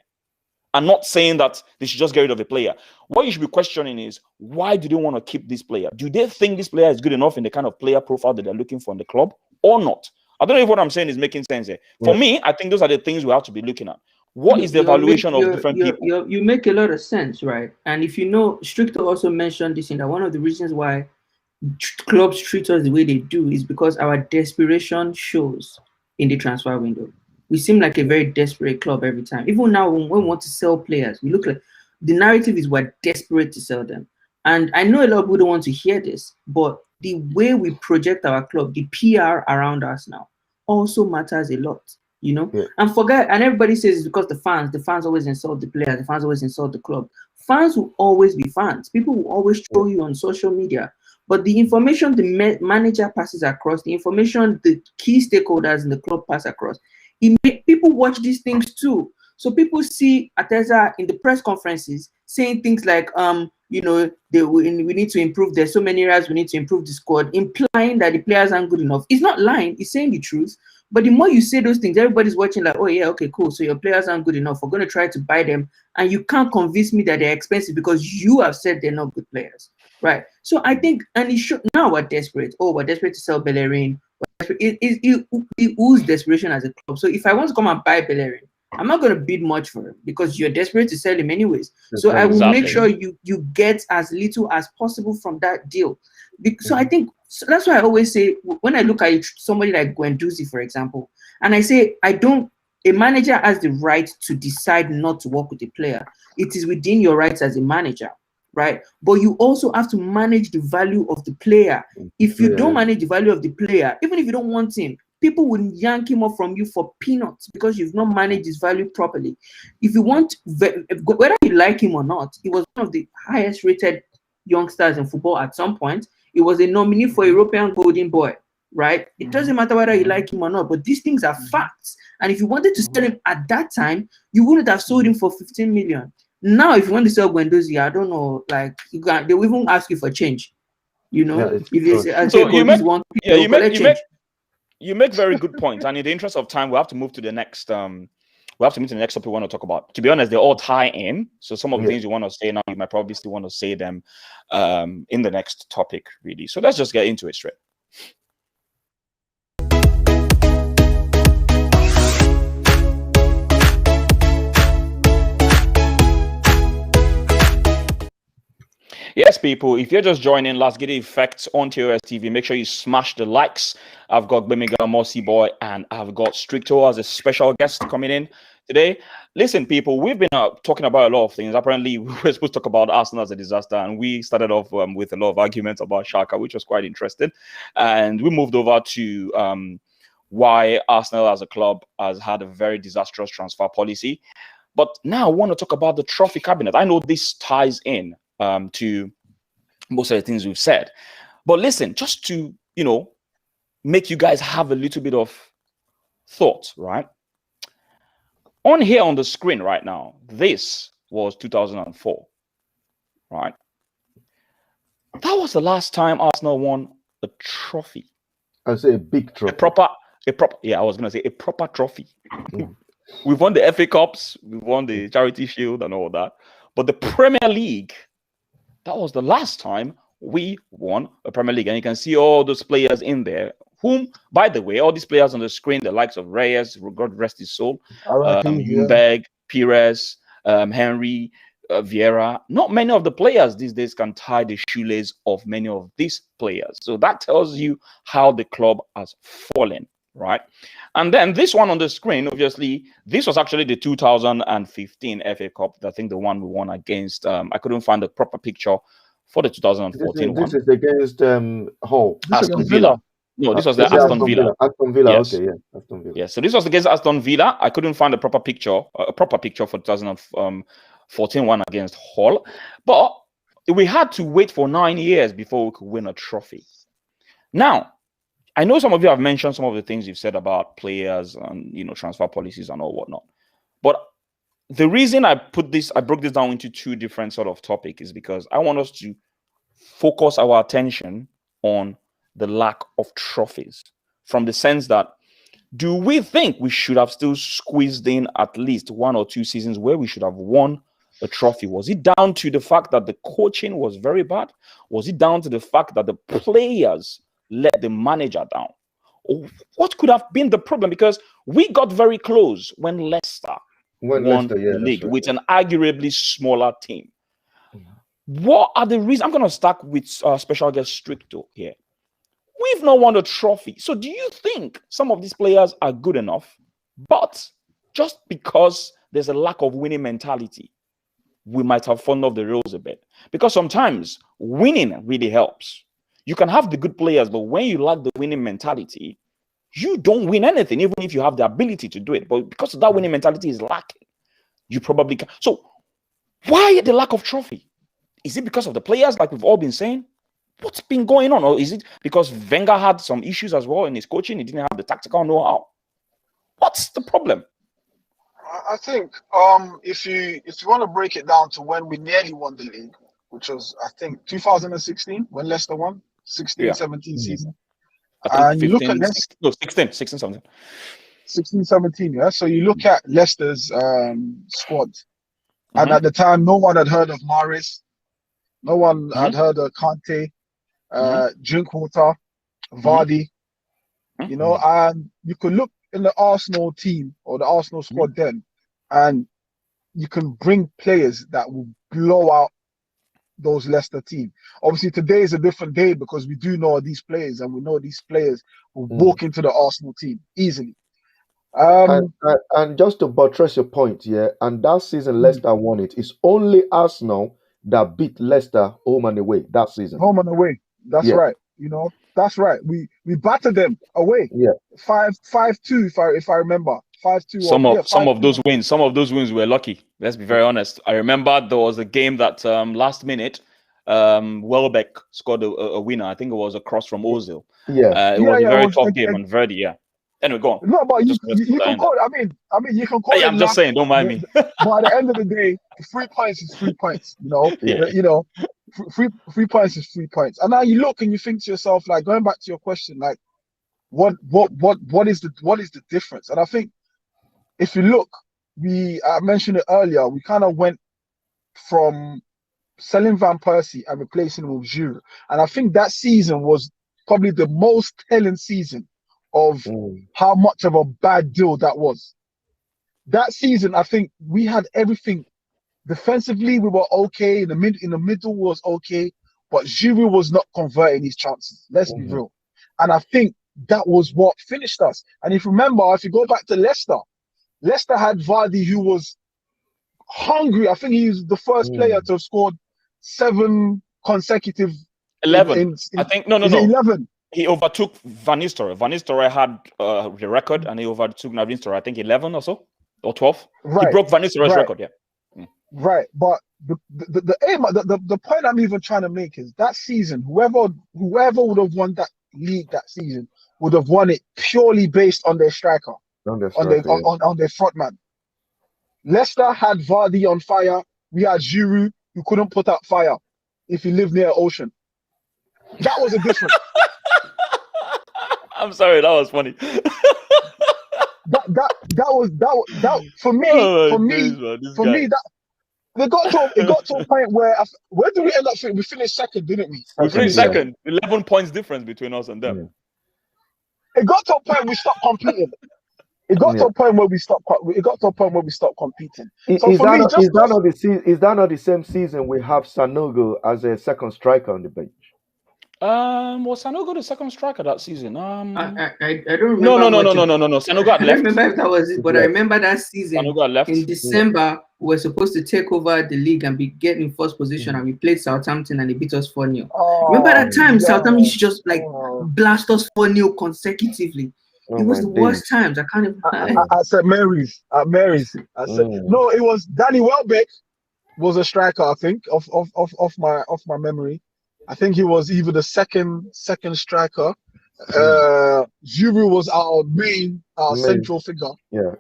I'm not saying that they should just get rid of a player. What you should be questioning is, why do they want to keep this player? Do they think this player is good enough in the kind of player profile that they're looking for in the club or not? I don't know if what I'm saying is making sense here. For me, I think those are the things we have to be looking at. What is the evaluation of different people? You make a lot of sense, right? And if you know, Stricto also mentioned this in that one of the reasons why clubs treat us the way they do is because our desperation shows in the transfer window. We seem like a very desperate club every time. Even now, when we want to sell players, we look like the narrative is we're desperate to sell them. And I know a lot of people don't want to hear this, but the way we project our club, the PR around us now, also matters a lot, you know? Yeah. And everybody says it's because the fans always insult the players, the fans always insult the club. Fans will always be fans. People will always show you on social media. But the information the manager passes across, the information the key stakeholders in the club pass across, people watch these things too. So people see Arteta in the press conferences saying things like, you know, we need to improve. There's so many areas we need to improve the squad, implying that the players aren't good enough. It's not lying. It's saying the truth. But the more you say those things, everybody's watching like, oh yeah, okay, cool. So your players aren't good enough. We're going to try to buy them. And you can't convince me that they're expensive because you have said they're not good players. Right. So I think, and it should, now we're desperate. Oh, we're desperate to sell Bellerin. It oozes desperation as a club. So if I want to come and buy Bellerin, I'm not going to bid much for him because you're desperate to sell him anyways. So I will make sure you get as little as possible from that deal. So I think that's why I always say, when I look at somebody like Guendouzi, for example, and I say, a manager has the right to decide not to work with a player. It is within your rights as a manager. Right, but you also have to manage the value of the player. If you don't manage the value of the player, even if you don't want him, people will yank him off from you for peanuts because you've not managed his value properly. If you want, whether you like him or not, he was one of the highest rated youngsters in football at some point. He was a nominee for European Golden Boy, right? It doesn't matter whether you like him or not, but these things are facts. And if you wanted to sell him at that time, you wouldn't have sold him for 15 million. Now, if you want to sell Guendouzi, I don't know, like they will even ask you for change. You know, if you say, so you make very good points. And in the interest of time, we'll have to move to the next we have to move to the next topic we want to talk about. To be honest, they all tie in. So some of the things you want to say now, you might probably still want to say them in the next topic, really. So let's just get into it straight. Yes, people, if you're just joining Lasgidi Effects on TOSTV, make sure you smash the likes. I've got Gbemiga, Mossyboy, and I've got Stricto as a special guest coming in today. Listen, people, we've been talking about a lot of things. Apparently, we were supposed to talk about Arsenal as a disaster, and we started off with a lot of arguments about Xhaka, which was quite interesting. And we moved over to why Arsenal as a club has had a very disastrous transfer policy. But now I want to talk about the trophy cabinet. I know this ties in to most of the things we've said, but listen, just to make you guys have a little bit of thought, right? On here on the screen right now, this was 2004, right? That was the last time Arsenal won a trophy. I say a big trophy. I was gonna say a proper trophy. We've won the FA Cups, we've won the Charity Shield and all that, but the Premier League, that was the last time we won a Premier League. And you can see all those players in there, whom, by the way, all these players on the screen, the likes of Reyes, God rest his soul, Ljungberg, Pires, Henry, Vieira. Not many of the players these days can tie the shoelace of many of these players. So that tells you how the club has fallen, right? And then this one on the screen, obviously, this was actually the 2015 FA Cup. I think the one we won against, I couldn't find the proper picture for the 2014 one. This is against Hull. Aston Villa. No, this was the Aston Villa. Aston Villa, yes. Okay, yeah. Aston Villa. Yeah, so this was against Aston Villa. I couldn't find a proper picture for 2014 one against Hull. But we had to wait for 9 years before we could win a trophy. Now, I know some of you have mentioned some of the things you've said about players and transfer policies and all whatnot. But the reason I broke this down into two different sort of topics is because I want us to focus our attention on the lack of trophies, from the sense that, do we think we should have still squeezed in at least 1 or 2 seasons where we should have won a trophy? Was it down to the fact that the coaching was very bad? Was it down to the fact that the players let the manager down? Or what could have been the problem? Because we got very close when Leicester won the league with an arguably smaller team. What are the reasons? I'm going to start with special guest Stricto here. We've not won a trophy. So do you think some of these players are good enough, but just because there's a lack of winning mentality, we might have fallen off the rails a bit? Because sometimes winning really helps. You can have the good players, but when you lack the winning mentality, you don't win anything, even if you have the ability to do it. But because that winning mentality is lacking, you probably can. So why the lack of trophy? Is it because of the players, like we've all been saying? What's been going on? Or is it because Wenger had some issues as well in his coaching? He didn't have the tactical know-how. What's the problem? I think if you want to break it down to when we nearly won the league, which was, I think, 2016, when Leicester won, 16-17 season. And you look at 16, 17. 16-17, yeah. So you look at Leicester's squad, and at the time, no one had heard of Mahrez, no one had heard of Kante, Drinkwater, Vardy, and you could look in the Arsenal team or the Arsenal squad then, and you can bring players that will blow out those Leicester team. Obviously, today is a different day because we do know these players, and we know these players will walk into the Arsenal team easily. And just to buttress your point, and that season Leicester won it. It's only Arsenal that beat Leicester home and away that season. Home and away. That's right. That's right. We battered them away. 5-2 if I remember. 5-2. Some of those wins were lucky. Let's be very honest. I remember there was a game that last minute Welbeck scored a winner. I think it was a cross from Ozil. It was a very tough game on Verdi. Anyway, go on. No, but you can call it. I mean, you can call it. I'm just saying, don't mind me. But at the end of the day, 3 points is 3 points. 3 points is 3 points. And now you look and you think to yourself, like, going back to your question, like, what is the difference? And I think if you look, I mentioned it earlier, we kind of went from selling Van Persie and replacing him with Giroud. And I think that season was probably the most telling season of how much of a bad deal that was. That season, I think we had everything. Defensively, we were okay. In the middle was okay, but Giroud was not converting his chances. Let's be real. And I think that was what finished us. And if you go back to Leicester, Leicester had Vardy, who was hungry. I think he's the first player to have scored 7 consecutive. 11. I think no. 11. He overtook Van Nistelrooy. Van Nistelrooy had the record, and he overtook Van Nistelrooy. I think 11 or so, or 12. Right. He broke Van Nistelrooy's record. Yeah. Right, but the aim, the point I'm even trying to make is that season, whoever would have won that league that season would have won it purely based on their striker, on their front man. Leicester had Vardy on fire. We had Giroud, who couldn't put out fire if he lived near an ocean. That was a difference. I'm sorry, that was funny. that was for me. It got to a point where did we end up? We finished second, didn't we? We finished second. 11 points difference between us and them. It got to a point we stopped competing. It got to a point where we stopped. It got to a point where we stopped competing. Is that not the same season we have Sanogo as a second striker on the bench? Was Sanogo the second striker that season? I don't remember. No. Sanogo had left. I don't remember if that was it, but I remember that season. Sanogo had left. In December, we were supposed to take over the league and be getting in first position, and we played Southampton and they beat us 4-0. Remember that time Southampton used to just blast us 4-0 consecutively. It was the worst times. I can't even. I said Mary's. At Mary's. I said no. It was Danny Welbeck was a striker. I think of my memory. I think he was either the second striker. Giroud was our main central figure. Yeah.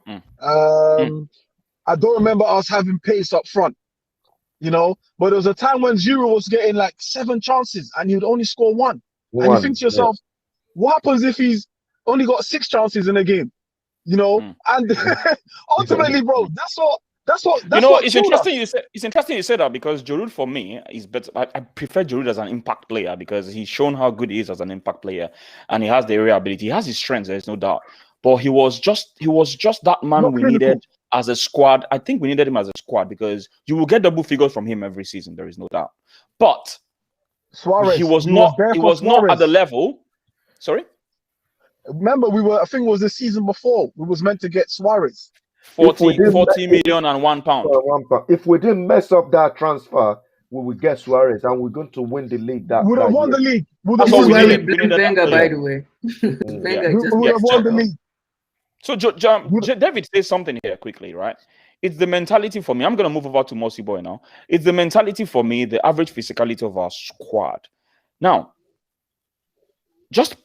I don't remember us having pace up front, but there was a time when Giroud was getting like 7 chances and he would only score 1. And you think to yourself, what happens if he's only got 6 chances in a game? And ultimately, bro, that's what. It's interesting you say that, because Giroud for me is better. I prefer Giroud as an impact player because he's shown how good he is as an impact player, and he has the area ability. He has his strengths. There's no doubt. But he was just that man we needed as a squad. I think we needed him as a squad because you will get double figures from him every season. There is no doubt. But Suarez, he was not at the level. Sorry. Remember, I think it was the season before we was meant to get Suarez. 40 million and £1. If we didn't mess up that transfer, we would get Suarez and we're going to win the league. We would have won the league. That's why we blamed Wenger, by the way. We would have won the league. So, David says something here quickly, right? It's the mentality for me. I'm going to move over to Mossyboy now. It's the mentality for me, the average physicality of our squad. Now, just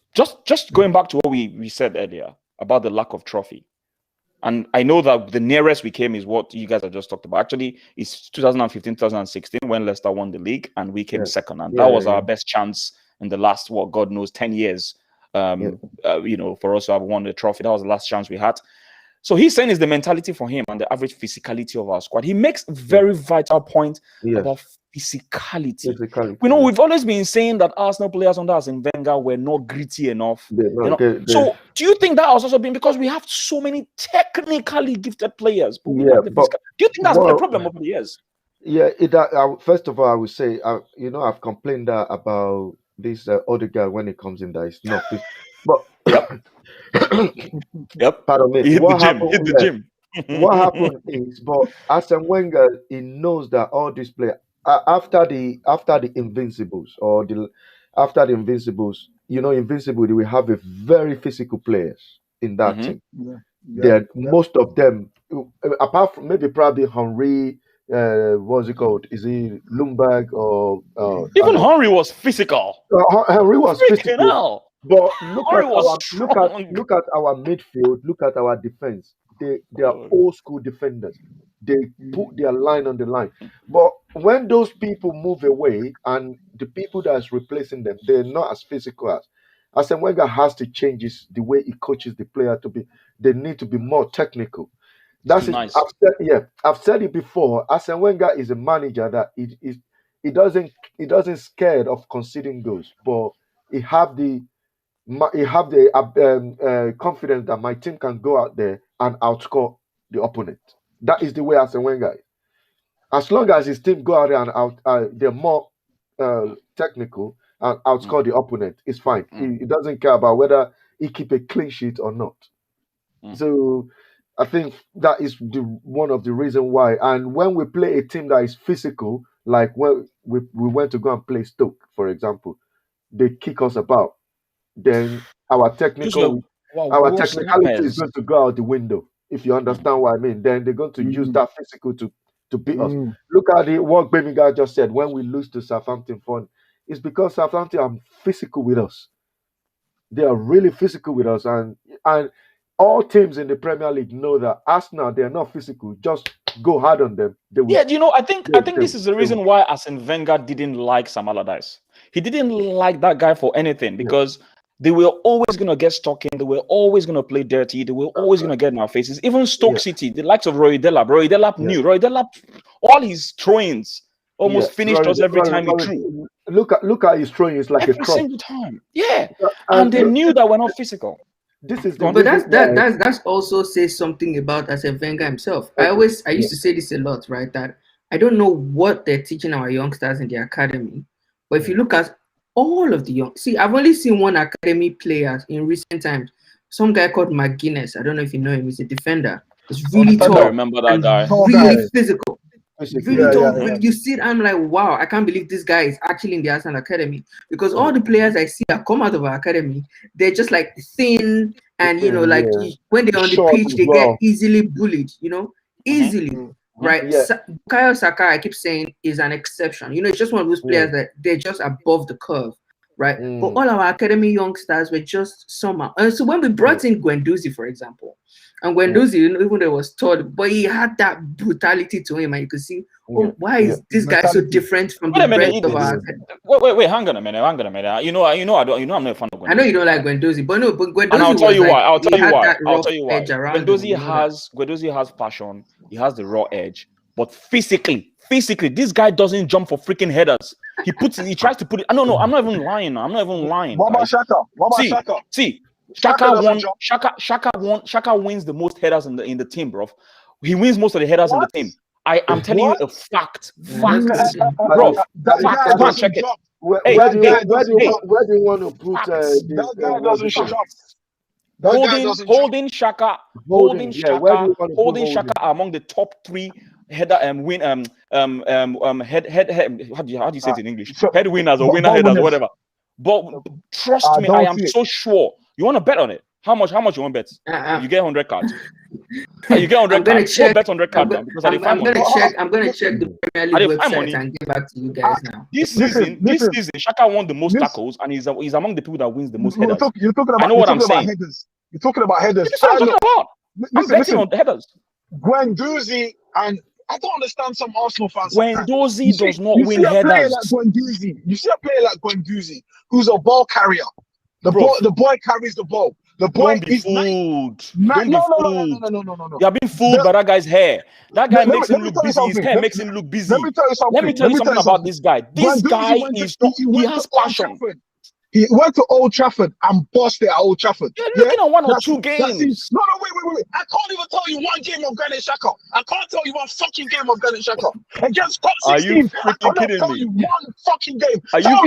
going back to what we said earlier about the lack of trophy. And I know that the nearest we came is what you guys have just talked about. Actually, it's 2015, 2016 when Leicester won the league and we came second. And that was our best chance in the last, God knows, 10 years, for us to have won the trophy. That was the last chance we had. So he's saying it's the mentality for him and the average physicality of our squad. He makes a very vital point about physicality. We've always been saying that Arsenal players under Arsene Wenger were not gritty enough. So do you think that has also been because we have so many technically gifted players? Do you think that's been a problem over the years? Yeah, first of all, I would say, I've complained about this other guy when it comes in that it's not fit. But pardon me. Hit the gym. What happened is, but Arsene Wenger, he knows that all these players after the Invincibles Invincible, we have a very physical players in that team. Most of them, apart from maybe probably Henry, what's it called? Is he Lumberg or even Henry was physical. Henry was physical. Hell. But look at our midfield. Look at our defense. They are old school defenders. They put their line on the line. But when those people move away and the people that is replacing them, they're not as physical as. Arsene Wenger has to change the way he coaches the player to be. They need to be more technical. That's it. Nice. I've said it before. Arsene Wenger is a manager that he doesn't scared of conceding goals, but he have the confidence that my team can go out there and outscore the opponent. That is the way Arsene Wenger is. As long as his team go out there and they're more technical and outscore the opponent, it's fine. He doesn't care about whether he keep a clean sheet or not. So I think that is one of the reasons why. And when we play a team that is physical, like when we went to go and play Stoke, for example, they kick us about. Then our technicality is going to go out the window. If you understand what I mean, then they're going to use that physical to beat us. Look at what Gbemiga just said. When we lose to Southampton, it's because Southampton are physical with us. They are really physical with us, and all teams in the Premier League know that Arsenal, they are not physical. Just go hard on them. I think this is the reason why Arsene Wenger didn't like Sam Allardyce. He didn't like that guy for anything because they were always going to get stuck in. They were always going to play dirty. They were always going to get in our faces. Even Stoke City, the likes of Roy Delap. Roy Delap knew. Roy Delap, all his throw-ins almost finished us every time he threw. Look at his throwing. It's like every a cross. single time. Yeah. And they knew that we're not physical. This is but that's also says something about Arsene Wenger himself. I used to say this a lot, right? That I don't know what they're teaching our youngsters in the academy, but if you look at all of the I've only seen one academy player in recent times. Some guy called McGuinness. I don't know if you know him. He's a defender. He's really tall. I remember that guy. Really physical. Really tall. When you see it, I'm like, wow, I can't believe this guy is actually in the Arsenal academy, because all the players I see that come out of our academy, they're just like thin and when they're on the pitch, they get easily bullied. Easily. Right? Bukayo Saka, I keep saying, is an exception. It's just one of those players that they're just above the curve, right? But all our academy youngsters were just somehow. And so when we brought in Guendouzi, for example, and Guendouzi, even though it was told, but he had that brutality to him, and you could see, why is this guy so different from the rest of our academy? Wait, hang on a minute. I'm not a fan of Guendouzi. I know you don't like Guendouzi, but Guendouzi. And I'll tell you why. Guendouzi has passion. He has the raw edge, but physically, this guy doesn't jump for freaking headers. He tries to put it. No, I'm not even lying. What about Shaka? See, Shaka wins the most headers in the team, bro. He wins most of the headers in the team. I'm telling you a fact. Bro. Fact. Go and check it. Where do you want to put that guy doesn't shop? Holding Shaka among the top 3 header win head how do you say it in English? Head winners or winner headers, whatever. But trust me, I am so sure. You want to bet on it? How much you want to bet? You get 100 cards. You get 100 cards. Go bet 100 cards now, because I'm gonna check the Premier League website and get back to you guys now. This season, Shaka won the most tackles, and he's among the people that wins the most headers. You're talking about, I know what I'm saying. You're talking about headers. That's what I'm talking about. I'm betting on the headers. Guendouzi, and I don't understand some Arsenal fans. Guendouzi does not win headers. You see a player like Guendouzi, who's a ball carrier. The boy carries the ball. The boy is fooled. No. You are being fooled by that guy's hair. That guy makes him look busy. His hair makes him look busy. Let me tell you something about this guy. This guy he has passion. He went to Old Trafford and busted at Old Trafford. You're looking at one or two games. No, wait. I can't even tell you one game of Granit Xhaka. I can't tell you one fucking game of Granit Xhaka. Against Top 16, are you freaking kidding tell you one fucking game. Are you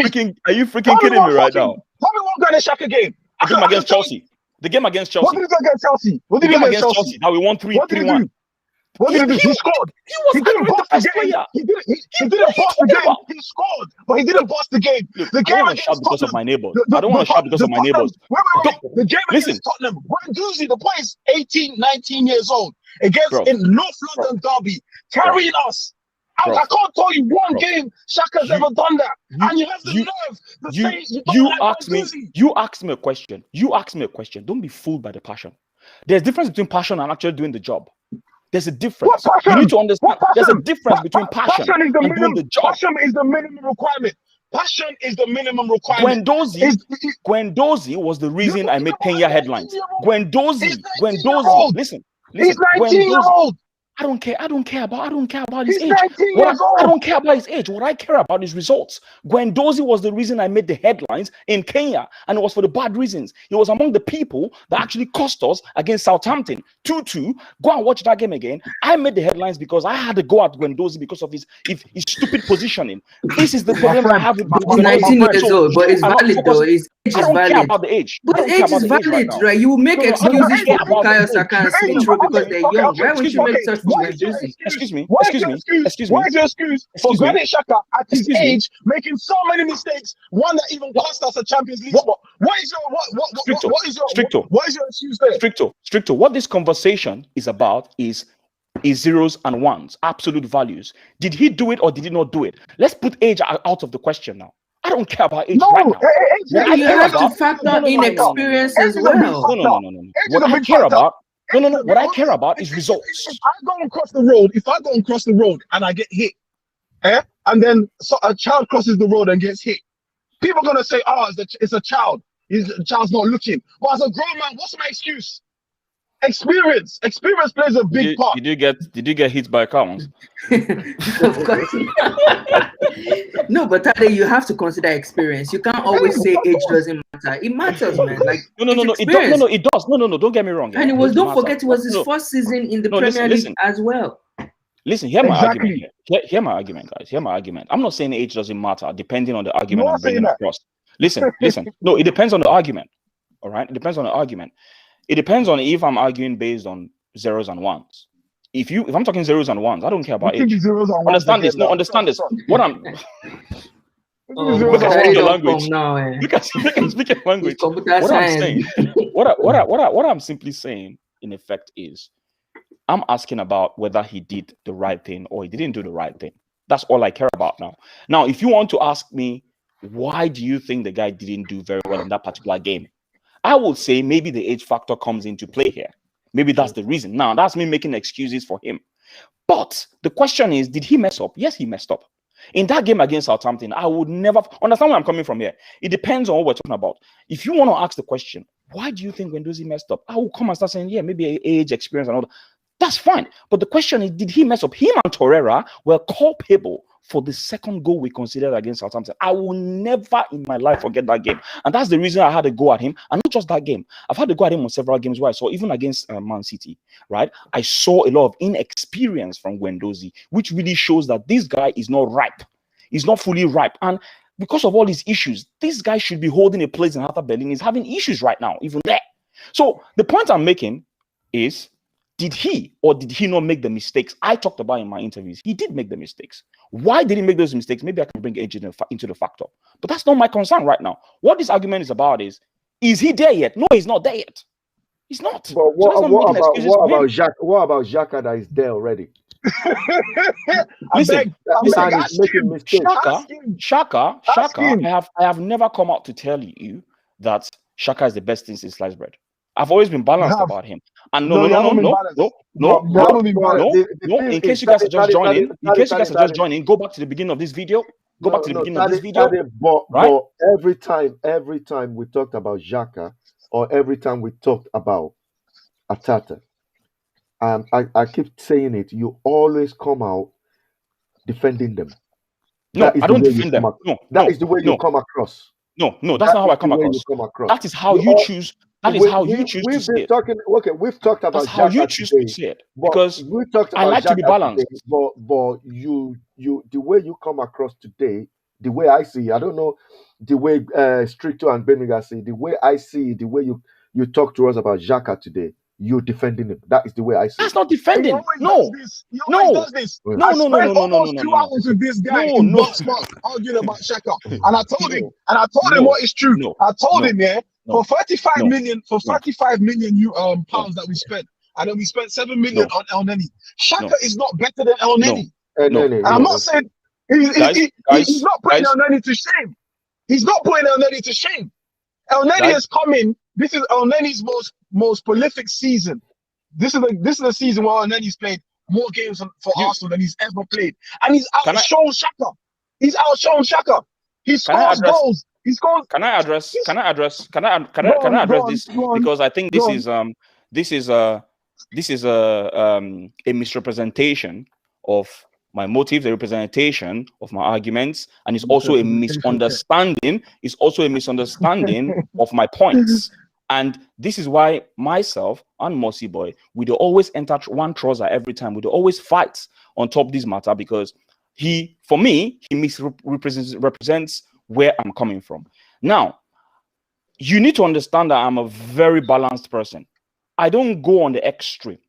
freaking kidding me right now? Tell me one Granit Xhaka game. The game against Chelsea. The game against Chelsea. What did he do against Chelsea? What did he do against Chelsea? Now we won 3-1. What did he do? He scored. He didn't bust the game. He didn't bust the game. He scored, but he didn't bust the game. The game I don't want to shout because of my neighbors. I don't want to shout because of my neighbors. Wait. The game against Tottenham. Guendouzi, the boy is 18, 19 years old. In North London derby, carrying us. I can't tell you one game Shaka's ever done that. And you have the nerve to say you asked me a question. Don't be fooled by the passion. There's a difference between passion and actually doing the job. There's a difference. You need to understand. There's a difference between passion and doing the job. Passion is the minimum requirement. Guendouzi was the reason I made Kenya headlines. Guendouzi, listen. He's 19-year-old. I don't care about his He's age. 19 years old. I don't care about his age. What I care about is results. Guendouzi was the reason I made the headlines in Kenya, and it was for the bad reasons. He was among the people that actually cost us against Southampton 2-2. Go and watch that game again. I made the headlines because I had to go at Guendouzi because of his stupid positioning. This is the problem I have with He's 19 years old, but it's valid though. His age is valid. I don't care about the age. But his age is valid, right? You will make excuses for Bukayo Saka and Smith Rowe because they're young. Why would you make such Excuse me. Why is your excuse for Granit Xhaka at his age making so many mistakes? One that even cost us a Champions League spot. What is your excuse there? Stricto. What this conversation is about is zeros and ones, absolute values. Did he do it or did he not do it? Let's put age out of the question now. I don't care about age right now. You have to factor in experience as well. No. What I care about. What I care about is results. If I go across the road and I get hit, and then a child crosses the road and gets hit, people are gonna say, "Oh, it's a child. The child's not looking." But as a grown man, what's my excuse? Experience plays a big part. Did you get hit by a car once? Of course. No, but Tade, you have to consider experience. You can't always say age doesn't matter. It matters, man. Like no, it does. No, don't get me wrong. And don't forget it was his first season in the Premier League as well. Listen, hear my argument here. Hear my argument, guys. Hear my argument. I'm not saying age doesn't matter, depending on the argument I'm bringing across. Listen. No, it depends on the argument. All right? It depends on the argument. It depends on if I'm arguing based on zeros and ones. If I'm talking zeros and ones, I don't care about age. Understand this. No, understand this. What I'm look at your language. Look at speaking language. What I'm saying. What I'm simply saying, in effect, is I'm asking about whether he did the right thing or he didn't do the right thing. That's all I care about now. Now, if you want to ask me, why do you think the guy didn't do very well in that particular game? I would say maybe the age factor comes into play here. Maybe that's the reason. Now, that's me making excuses for him. But the question is, did he mess up? Yes, he messed up. In that game against Southampton, I would never understand where I'm coming from here. It depends on what we're talking about. If you want to ask the question, why do you think Guendouzi messed up? I will come and start saying, yeah, maybe age, experience, and all that. That's fine. But the question is, did he mess up? Him and Torreira were culpable for the second goal we considered against Southampton. I will never in my life forget that game. And that's the reason I had to go at him. And not just that game. I've had to go at him on several games where I saw, even against Man City, right? I saw a lot of inexperience from Guendouzi, which really shows that this guy is not ripe. He's not fully ripe. And because of all these issues, this guy should be holding a place in Hertha Berlin. He's having issues right now, even there. So the point I'm making is, did he or did he not make the mistakes I talked about in my interviews? He did make the mistakes. Why did he make those mistakes? Maybe I can bring age into the factor. But that's not my concern right now. What this argument is about is he there yet? No, he's not there yet. He's not. But what about Xhaka that is there already? Listen, Xhaka, I have never come out to tell you that Xhaka is the best thing since sliced bread. I've always been balanced about him. And no. In case you guys are just joining, go back to the beginning of this video. But every time we talked about Xhaka, or every time we talked about Atata, I keep saying it, you always come out defending them. No, I don't defend them. That is the way you come across. No, that's not how I come across. That is how you choose. That is how you choose to see it. We've talked about that's how you choose to see it. Because I like to be balanced. Today, but you the way you come across today, the way I see, I don't know the way Stricto and Gbemiga see, the way I see, the way you talk to us about Xhaka today, you're defending him. That is the way I see. That's not defending. No. I spent almost 2 hours with this guy in box arguing about Xhaka, and I told him what is true. I told him, for 35 million pounds that we spent, and then we spent 7 million on El Neni. Xhaka is not better than El Neni. And I'm not saying he's not putting El Neni to shame. He's not putting El Neni to shame. El Neni has come in. This is El Neni's most prolific season. This is the season where El Neni's played more games for Arsenal than he's ever played, and he's outshone Xhaka. He scores goals. Can I address this? Because I think this is this is a misrepresentation of my motives, a representation of my arguments, and it's also a misunderstanding. It's also a misunderstanding of my points. And this is why myself and Mossyboy, we'd always enter one trouser every time. We'd always fight on top of this matter because for me, he misrepresents where I'm coming from. Now, you need to understand that I'm a very balanced person. I don't go on the extreme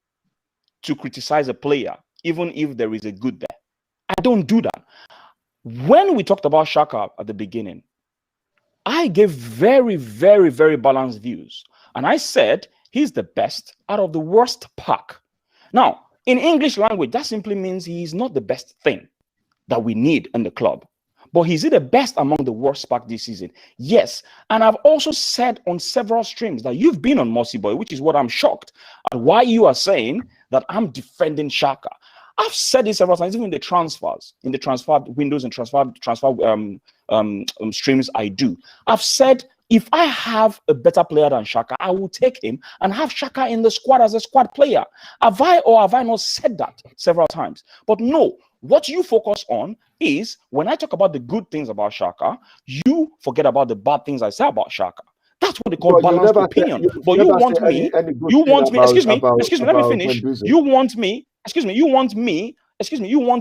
to criticize a player, even if there is a good there. I don't do that. When we talked about Xhaka at the beginning, I gave very, very, very balanced views. And I said he's the best out of the worst pack. Now, in English language, that simply means he's not the best thing that we need in the club. But is he the best among the worst pack this season? Yes. And I've also said on several streams that you've been on Mossyboy, which is what I'm shocked at why you are saying that I'm defending Xhaka. I've said this several times, even in the transfer windows and transfer streams I do. I've said if I have a better player than Xhaka, I will take him and have Xhaka in the squad as a squad player. Have I not said that several times? But no, what you focus on is when I talk about the good things about Xhaka, you forget about the bad things I say about Xhaka. That's what they call balanced opinion. But you want me, excuse me, let me finish. You want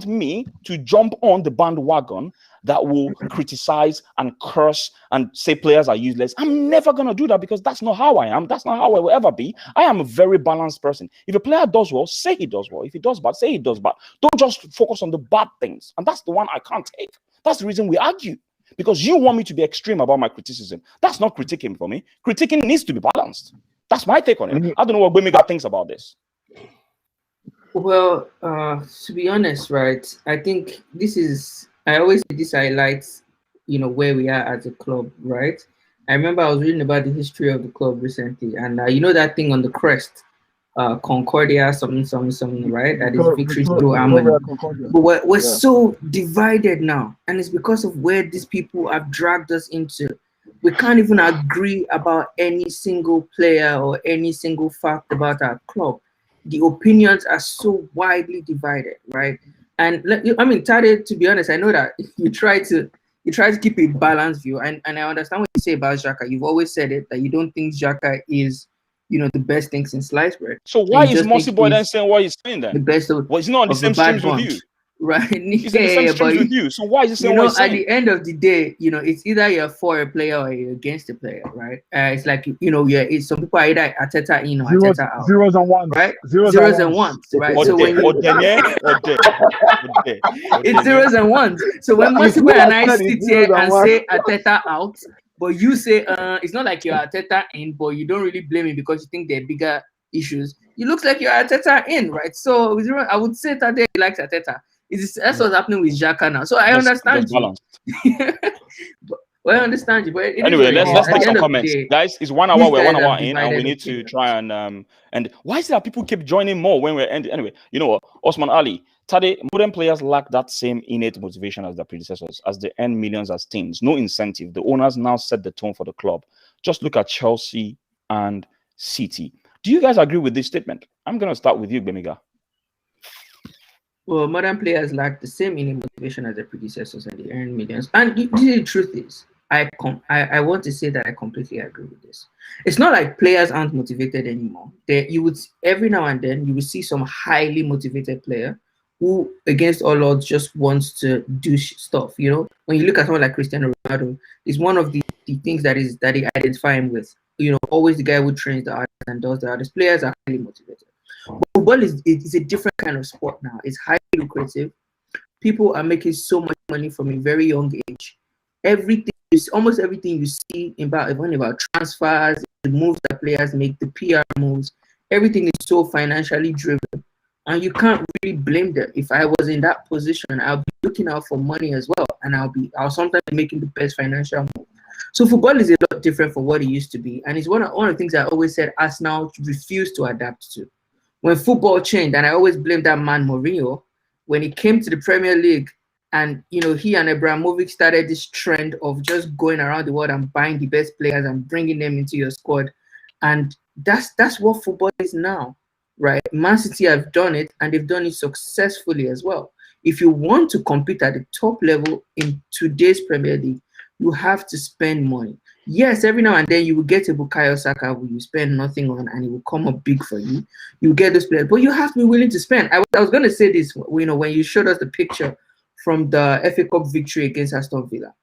me to jump on the bandwagon that will criticize and curse and say players are useless. I'm never going to do that because that's not how I am. That's not how I will ever be. I am a very balanced person. If a player does well, say he does well. If he does bad, say he does bad. Don't just focus on the bad things. And that's the one I can't take. That's the reason we argue. Because you want me to be extreme about my criticism. That's not critiquing for me. Critiquing needs to be balanced. That's my take on it. I don't know what Gbemiga thinks about this. Well, to be honest, right, I think I always say this highlights, where we are as a club, right? I remember I was reading about the history of the club recently, and that thing on the crest, Concordia, something, right? That is victory through harmony. But we're so divided now, and it's because of where these people have dragged us into. We can't even agree about any single player or any single fact about our club. The opinions are so widely divided, right? And Tade, to be honest, I know that you try to keep a balanced view, and I understand what you say about Xhaka. You've always said it that you don't think Xhaka is, the best thing since sliced bread. So why is Mossyboy then saying what he's saying then? The best of, he's not on the same streams with you. Right? He's in the same streams with you. So why is he saying what he's saying? At the end of the day, it's either you're for a player or you're against a player, right? It's like, some people are either Arteta in or Arteta out. Zeros and ones, right? Zeros and ones, right? So when it's zeros and ones. So when Mossyboy and I sit here and say Arteta out, but you say it's not like you're Arteta in, but you don't really blame him because you think there are bigger issues. It looks like you're Arteta in, right? So I would say Tade likes Arteta. That's what's happening with Xhaka now. So I understand you. I understand you. But anyway, let's take some comments, guys. It's 1 hour. We're 1 hour in, and we need to try and why is it that people keep joining more when we're ending? Anyway, you know what, Osman Ali, Tade, modern players lack that same innate motivation as their predecessors, as they earn millions as teams. No incentive. The owners now set the tone for the club. Just look at Chelsea and City. Do you guys agree with this statement? I'm going to start with you, Gbemiga. Well, modern players lack the same innate motivation as their predecessors and they earn millions. And the truth is, I want to say that I completely agree with this. It's not like players aren't motivated anymore. You would every now and then you will see some highly motivated player who, against all odds, just wants to do stuff. When you look at someone like Cristiano Ronaldo, it's one of the things that they identify him with. Always the guy who trains the artist and does the artist. Players are highly motivated. Football is a different kind of sport now. It's highly lucrative. People are making so much money from a very young age. Almost everything you see about transfers, the moves that players make, the PR moves, everything is so financially driven. And you can't really blame them. If I was in that position, I'll be looking out for money as well. And I'll sometimes be making the best financial move. So football is a lot different from what it used to be. And it's one of the things I always said Arsenal refuse to adapt to. When football changed, and I always blame that man Mourinho, when he came to the Premier League and, he and Abramovich started this trend of just going around the world and buying the best players and bringing them into your squad. And that's what football is now. right? Man City have done it, and they've done it successfully as well. If you want to compete at the top level in today's Premier League, you have to spend money. Yes, every now and then you will get a Bukayo Saka who you spend nothing on and it will come up big for you. You get those players, but you have to be willing to spend. I was going to say this, when you showed us the picture from the FA Cup victory against Aston Villa,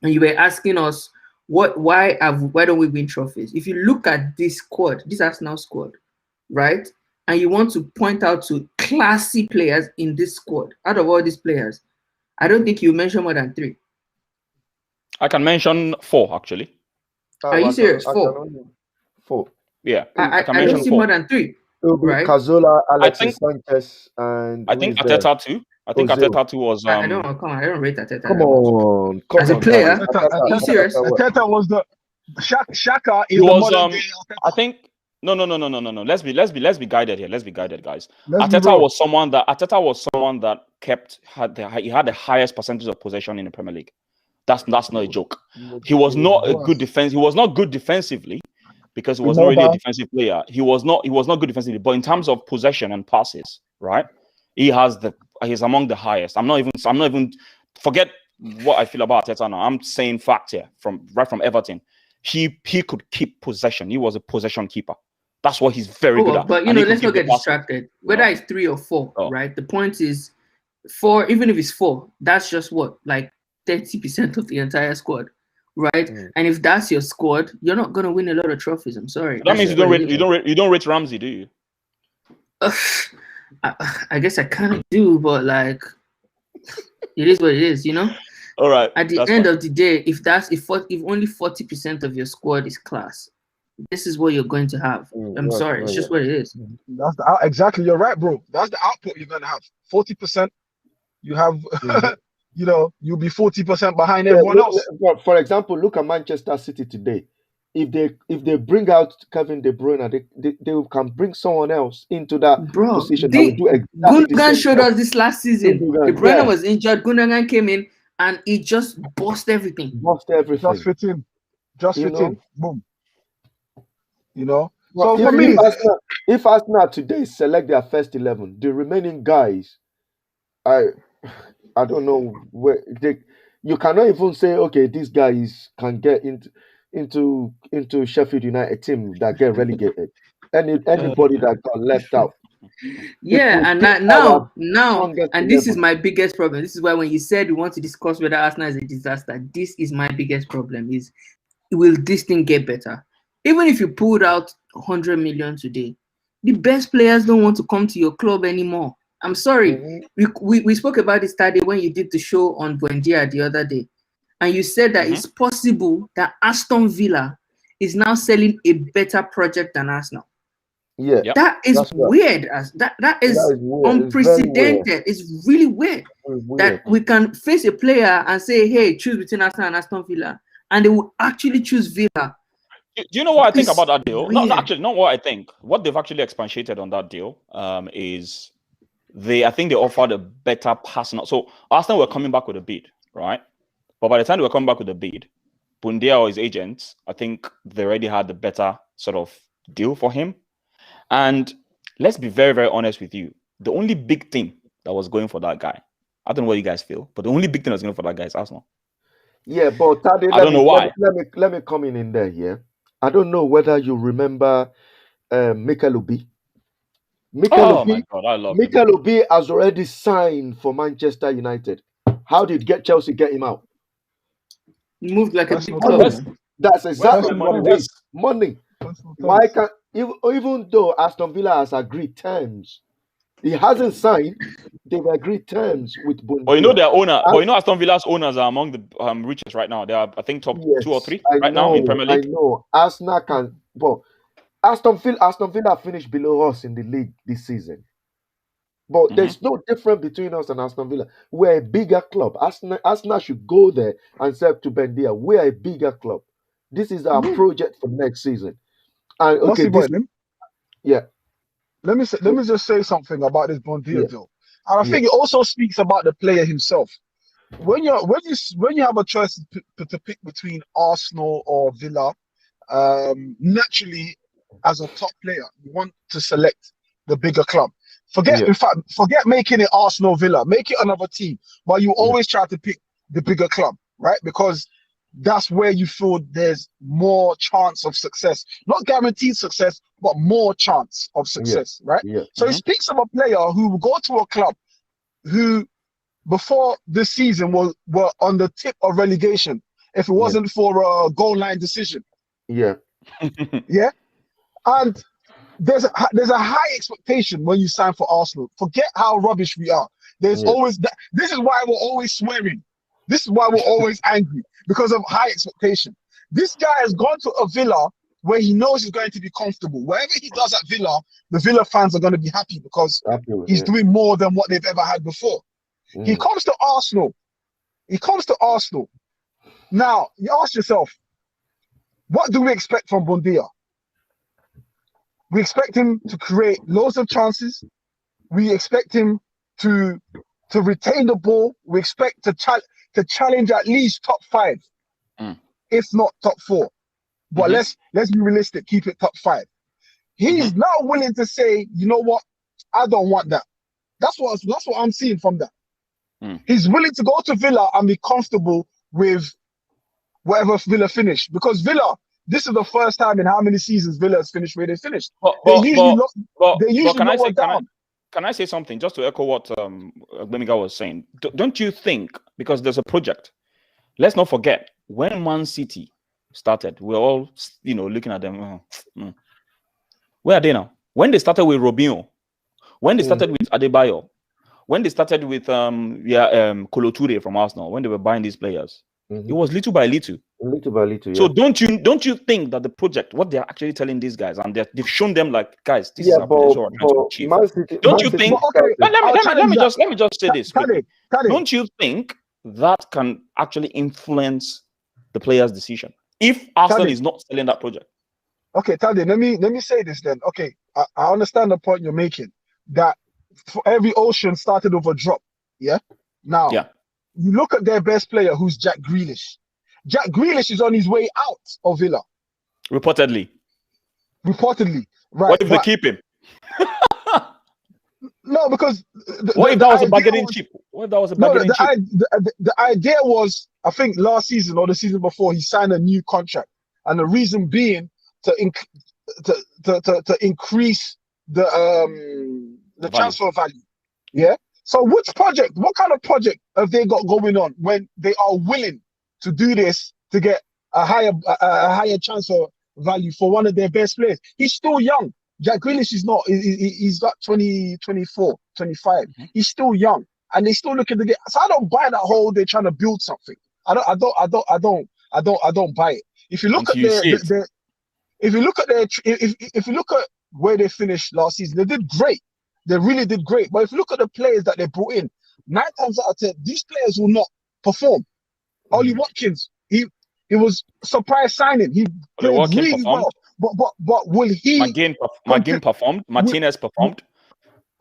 and you were asking us why don't we win trophies? If you look at this squad, this Arsenal squad, right, and you want to point out to classy players in this squad, out of all these players, I don't think you mention more than 3. I can mention 4 actually. Are you serious? 4? 4. Yeah, I don't see 4. More than 3. Right? Cazorla, Alexis Sanchez, and I think Arteta too. I think Arteta too was. I don't rate Arteta. Come on, as a player. Are you serious? Arteta was the Shaka. He was. I think. No. Let's be guided here. Let's be guided, guys. Arteta was someone that he had the highest percentage of possession in the Premier League. That's not a joke. He was not a good defense. He was not good defensively because he was not really a defensive player. He was not good defensively, but in terms of possession and passes, right? He's among the highest. I'm not even forget what I feel about Arteta now. I'm saying fact here from Everton. He could keep possession. He was a possession keeper. That's what he's very good at. But let's not get distracted. Whether it's 3 or 4, right? The point is 4, even if it's 4, that's just what, like 30% of the entire squad, right? And if that's your squad, you're not gonna win a lot of trophies. I'm sorry. That means you don't rate Ramsey, do you? I guess I kind of do, but like, it is what it is, All right. At the end of the day, if only 40% of your squad is class, this is what you're going to have. I'm sorry, it's just what it is. That's exactly. You're right, bro. That's the output you're gonna have. 40%. You have. You'll be 40% behind everyone else. For example, look at Manchester City today. If they bring out Kevin De Bruyne, they can bring someone else into that position. Gundogan showed us this last season. De Bruyne was injured. Gundogan came in and he just bossed everything. Just fit in. Boom. So for me, if Arsenal today select their first 11, the remaining guys, I don't know where you cannot even say, okay, these guys can get into Sheffield United team that get relegated. Anybody that got left out. Yeah, and now, and this is my biggest problem. This is why when you said we want to discuss whether Arsenal is a disaster, this is my biggest problem: is will this thing get better? Even if you pulled out 100 million today, the best players don't want to come to your club anymore. I'm sorry. We spoke about this Tade when you did the show on Buendia the other day, and you said that it's possible that Aston Villa is now selling a better project than Arsenal. Yeah, that is weird. That is unprecedented. It's really weird that we can face a player and say, "Hey, choose between Arsenal and Aston Villa," and they will actually choose Villa. Do you know what I think about that deal? No, actually, not what I think. What they've actually expatiated on that deal is. I think they offered a better personal. So Arsenal were coming back with a bid, right? But by the time they were coming back with a bid, Bundia or his agents, I think they already had the better sort of deal for him. And let's be very, very honest with you. The only big thing that was going for that guy, I don't know what you guys feel, but the only big thing that was going for that guy is Arsenal. Yeah, but Tade, I don't know why. Let me come in there. Yeah, I don't know whether you remember Mikel Obi. My God, I love him. Mikel Obi has already signed for Manchester United. How did Chelsea get him out? He moved like a big club. That's exactly what it is. Money. Why can't even though Aston Villa has agreed terms, he hasn't signed. They've agreed terms with Bundia. But you know their owner. But you know Aston Villa's owners are among the richest right now. They are, I think, top 2 or 3 now in Premier League. I know Arsenal can, but Aston Villa finished below us in the league this season. But there's no difference between us and Aston Villa. We're a bigger club. Arsenal should go there and say to Bendia, we're a bigger club. This is our project for next season. And okay, let me just say something about this Bondia deal. And I think it also speaks about the player himself. When you have a choice to pick between Arsenal or Villa, naturally, as a top player, you want to select the bigger club. In fact, forget making it Arsenal, Villa. Make it another team. But you always try to pick the bigger club, right? Because that's where you feel there's more chance of success. Not guaranteed success, but more chance of success, right? So he speaks of a player who will go to a club who, before this season, were on the tip of relegation if it wasn't for a goal line decision. Yeah. And there's a high expectation when you sign for Arsenal. Forget how rubbish we are. There's always that. This is why we're always swearing. This is why we're always angry, because of high expectation. This guy has gone to a Villa where he knows he's going to be comfortable. Wherever he does at Villa, the Villa fans are going to be happy because he's doing more than what they've ever had before. He comes to Arsenal. Now, you ask yourself, what do we expect from Buendia? We expect him to create loads of chances. We expect him to retain the ball. We expect to challenge at least top 5, if not top 4. But let's be realistic. Keep it top 5. He's now willing to say, you know what? I don't want that. That's what I'm seeing from that. He's willing to go to Villa and be comfortable with whatever Villa finish, because Villa, this is the first time in how many seasons Villa has finished where they finished. Can I say something just to echo what Gbemiga was saying? Don't you think, because there's a project, let's not forget, when Man City started, we're all looking at them. Where are they now? When they started with Robinho, when they started with Adebayo, when they started with Kolo Toure from Arsenal, when they were buying these players, it was little by little. So don't you think that the project, what they're actually telling these guys, and they've shown them, like, guys, this is our potential we're trying to achieve. Don't you think? Let me just say this. Don't you think that can actually influence the player's decision if Arsenal is not selling that project? Okay, Tade, let me say this then. Okay, I understand the point you're making, that for every ocean started with a drop. Now, you look at their best player, who's Jack Grealish. Jack Grealish is on his way out of Villa. Reportedly. Right. What if they keep him? No, because what if that was a bargaining chip? The idea was, I think last season or the season before, he signed a new contract, and the reason being to increase the transfer value. So what kind of project have they got going on when they are willing to do this to get a higher transfer value for one of their best players? He's still young. Jack Grealish is not. He's got 24, 25. He's still young, and they still looking to get. So I don't buy that whole they're trying to build something. I don't buy it. If you look at where they finished last season, they did great. They really did great. But if you look at the players that they brought in, 9 times out of 10, these players will not perform. Ollie Watkins, he was surprise signing. He played really well. But will he? McGinn performed. Martinez performed.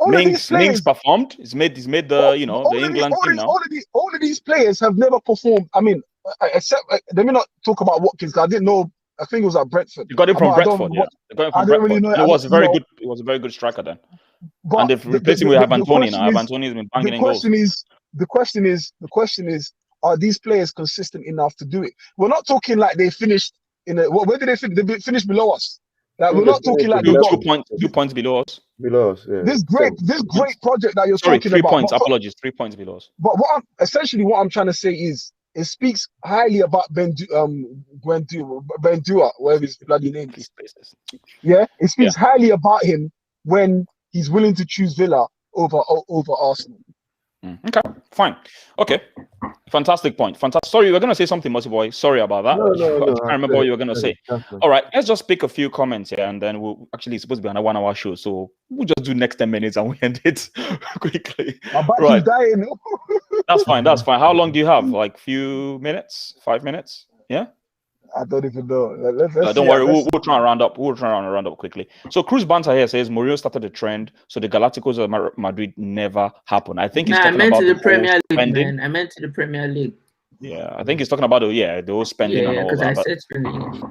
Mings performed. He's made the England team now. All of these players have never performed. I mean, except let me not talk about Watkins, because I didn't know. I think it was at Brentford. You got him from Brentford, yeah. It was a very good striker then. But and they've replaced him with Avantoni now. Avantoni has been banging in goals. The question is, are these players consistent enough to do it? We're not talking like they finished where did they finish? They finished below us. Like, we're not talking like 2 points below us. Yeah. This great project that you're talking about. 3 points. Apologies, 3 points below us. But what I'm trying to say is, it speaks highly about Buendia, whatever his bloody name is. It speaks highly about him when he's willing to choose Villa over Arsenal. Okay, fine. Okay, fantastic point. Fantastic. Sorry, you were going to say something, Mossyboy. Sorry about that. No, I can't remember what you were going to say. All right, let's just pick a few comments here, and then we'll actually, it's supposed to be on a 1 hour show, so we'll just do next 10 minutes and we end it quickly. Right. Dying. That's fine. How long do you have? Like few minutes? 5 minutes? Yeah? I don't even know. Don't worry, we'll try and round up. We'll try and round up quickly. So Cruz Banter here says Mourinho started the trend, so the Galacticos of Madrid never happened. I think he's talking about the Premier League, man. I meant to the Premier League. Yeah, I think he's talking about the whole spending and all because that. I said spending.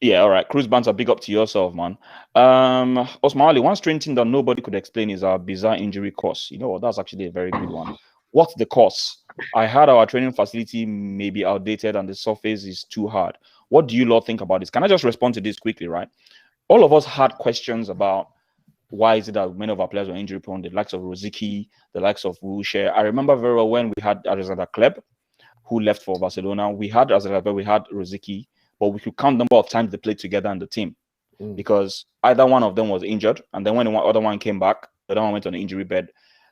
Yeah, all right. Cruise banter, big up to yourself, man. Osmali, one strange thing that nobody could explain is our bizarre injury course. You know what? That's actually a very good one. What's the course? I heard our training facility may be outdated and the surface is too hard. What do you lot think about this? Can I just respond to this quickly, right? All of us had questions about why is it that many of our players were injury prone, the likes of Rosicky, the likes of Wilshere. I remember very well when we had Alexander Kleb, who left for Barcelona. We had Rosicky, but we could count the number of times they played together in the team because either one of them was injured, and then when the other one came back, the other one went on the injury bed.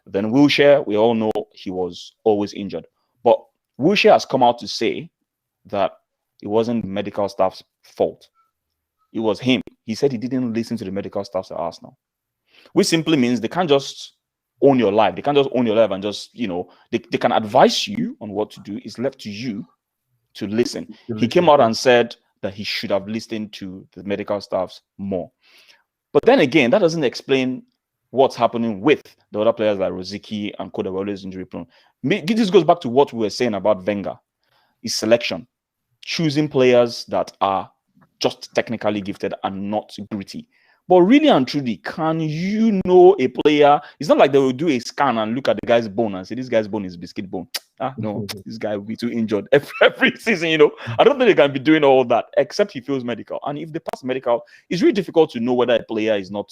Then Wilshere, we all know he was always injured. But Wilshere has come out to say that it wasn't medical staff's fault. It was him. He said he didn't listen to the medical staff at Arsenal, which simply means they can't just own your life. They can't just own your life and just, they can advise you on what to do. It's left to you to listen. He came out and said that he should have listened to the medical staffs more. But then again, that doesn't explain what's happening with the other players like Rosicky and Koda were always injury prone. This goes back to what we were saying about Wenger. His selection. Choosing players that are just technically gifted and not gritty. But really and truly, can you know a player? It's not like they will do a scan and look at the guy's bone and say, this guy's bone is biscuit bone. No, this guy will be too injured every season, I don't think they can be doing all that, except he feels medical. And if they pass medical, it's really difficult to know whether a player is not,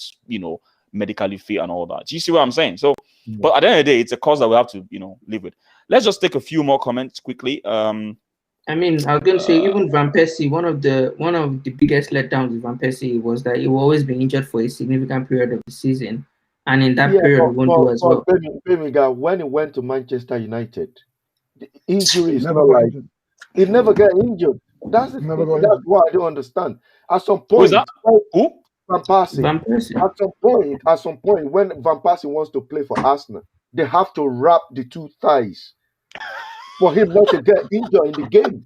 medically fit and all that. Do you see what I'm saying? So, but at the end of the day, it's a cause that we have to, live with. Let's just take a few more comments quickly. I mean, I was going to say, even Van Persie, one of the biggest letdowns with Van Persie was that he will always be injured for a significant period of the season, and in that period, he won't do as well. Gbemiga, when he went to Manchester United, the injury is not like he never get injured. That's what I don't understand. At some point, who is that? Who? Van Persie. At some point, when Van Persie wants to play for Arsenal, they have to wrap the two thighs for him not to get injured in the game.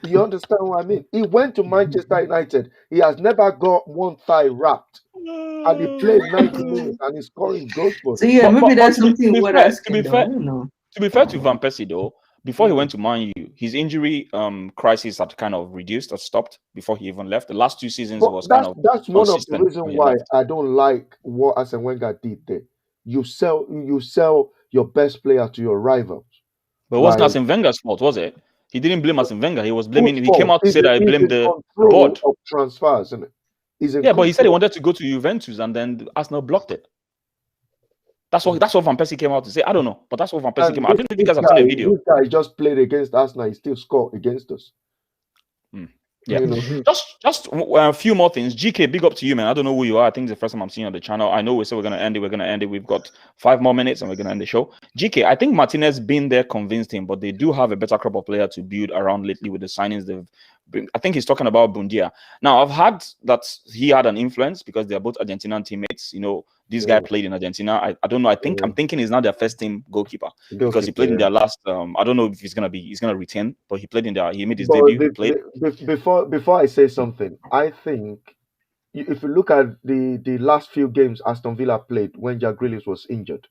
You understand what I mean? He went to Manchester United. He has never got one thigh wrapped. And he played 90 minutes and he's scoring goals for him. So yeah, maybe that's something to be fair to Van Mm. Persie though, before he went to Man U, his injury crisis had kind of reduced or stopped before he even left. The last 2 seasons was kind of that's one of the consistent reasons when he why left. I don't like what Arsene Wenger did there. You sell your best player to your rivals. But it wasn't Arsene Wenger's fault, was it? He didn't blame Arsene Wenger. He was blaming. He came out to say that he blamed the board of transfers, isn't it? Yeah, but he said he wanted to go to Juventus, and then Arsenal blocked it. That's what Van Persie came out to say. I don't know, but that's what Van Persie came out. I don't think you guys have seen a video. This guy just played against Arsenal. He still scored against us. Yeah, just a few more things. GK, big up to you, man. I don't know who you are. I think it's the first time I'm seeing you on the channel. I know we said we're gonna end it. We've got 5 more minutes and we're gonna end the show. GK, I think Martinez been there convinced him, but they do have a better crop of players to build around lately with the signings they've been. I think he's talking about Bundia. Now I've heard that he had an influence because they are both Argentinian teammates. This guy played in Argentina. I don't know. I'm thinking he's not their first team goalkeeper because he played in their last. I don't know if he's gonna retain, but he played in there. He made his debut. Before I say something, I think if you look at the last few games Aston Villa played when Jack Grealish was injured,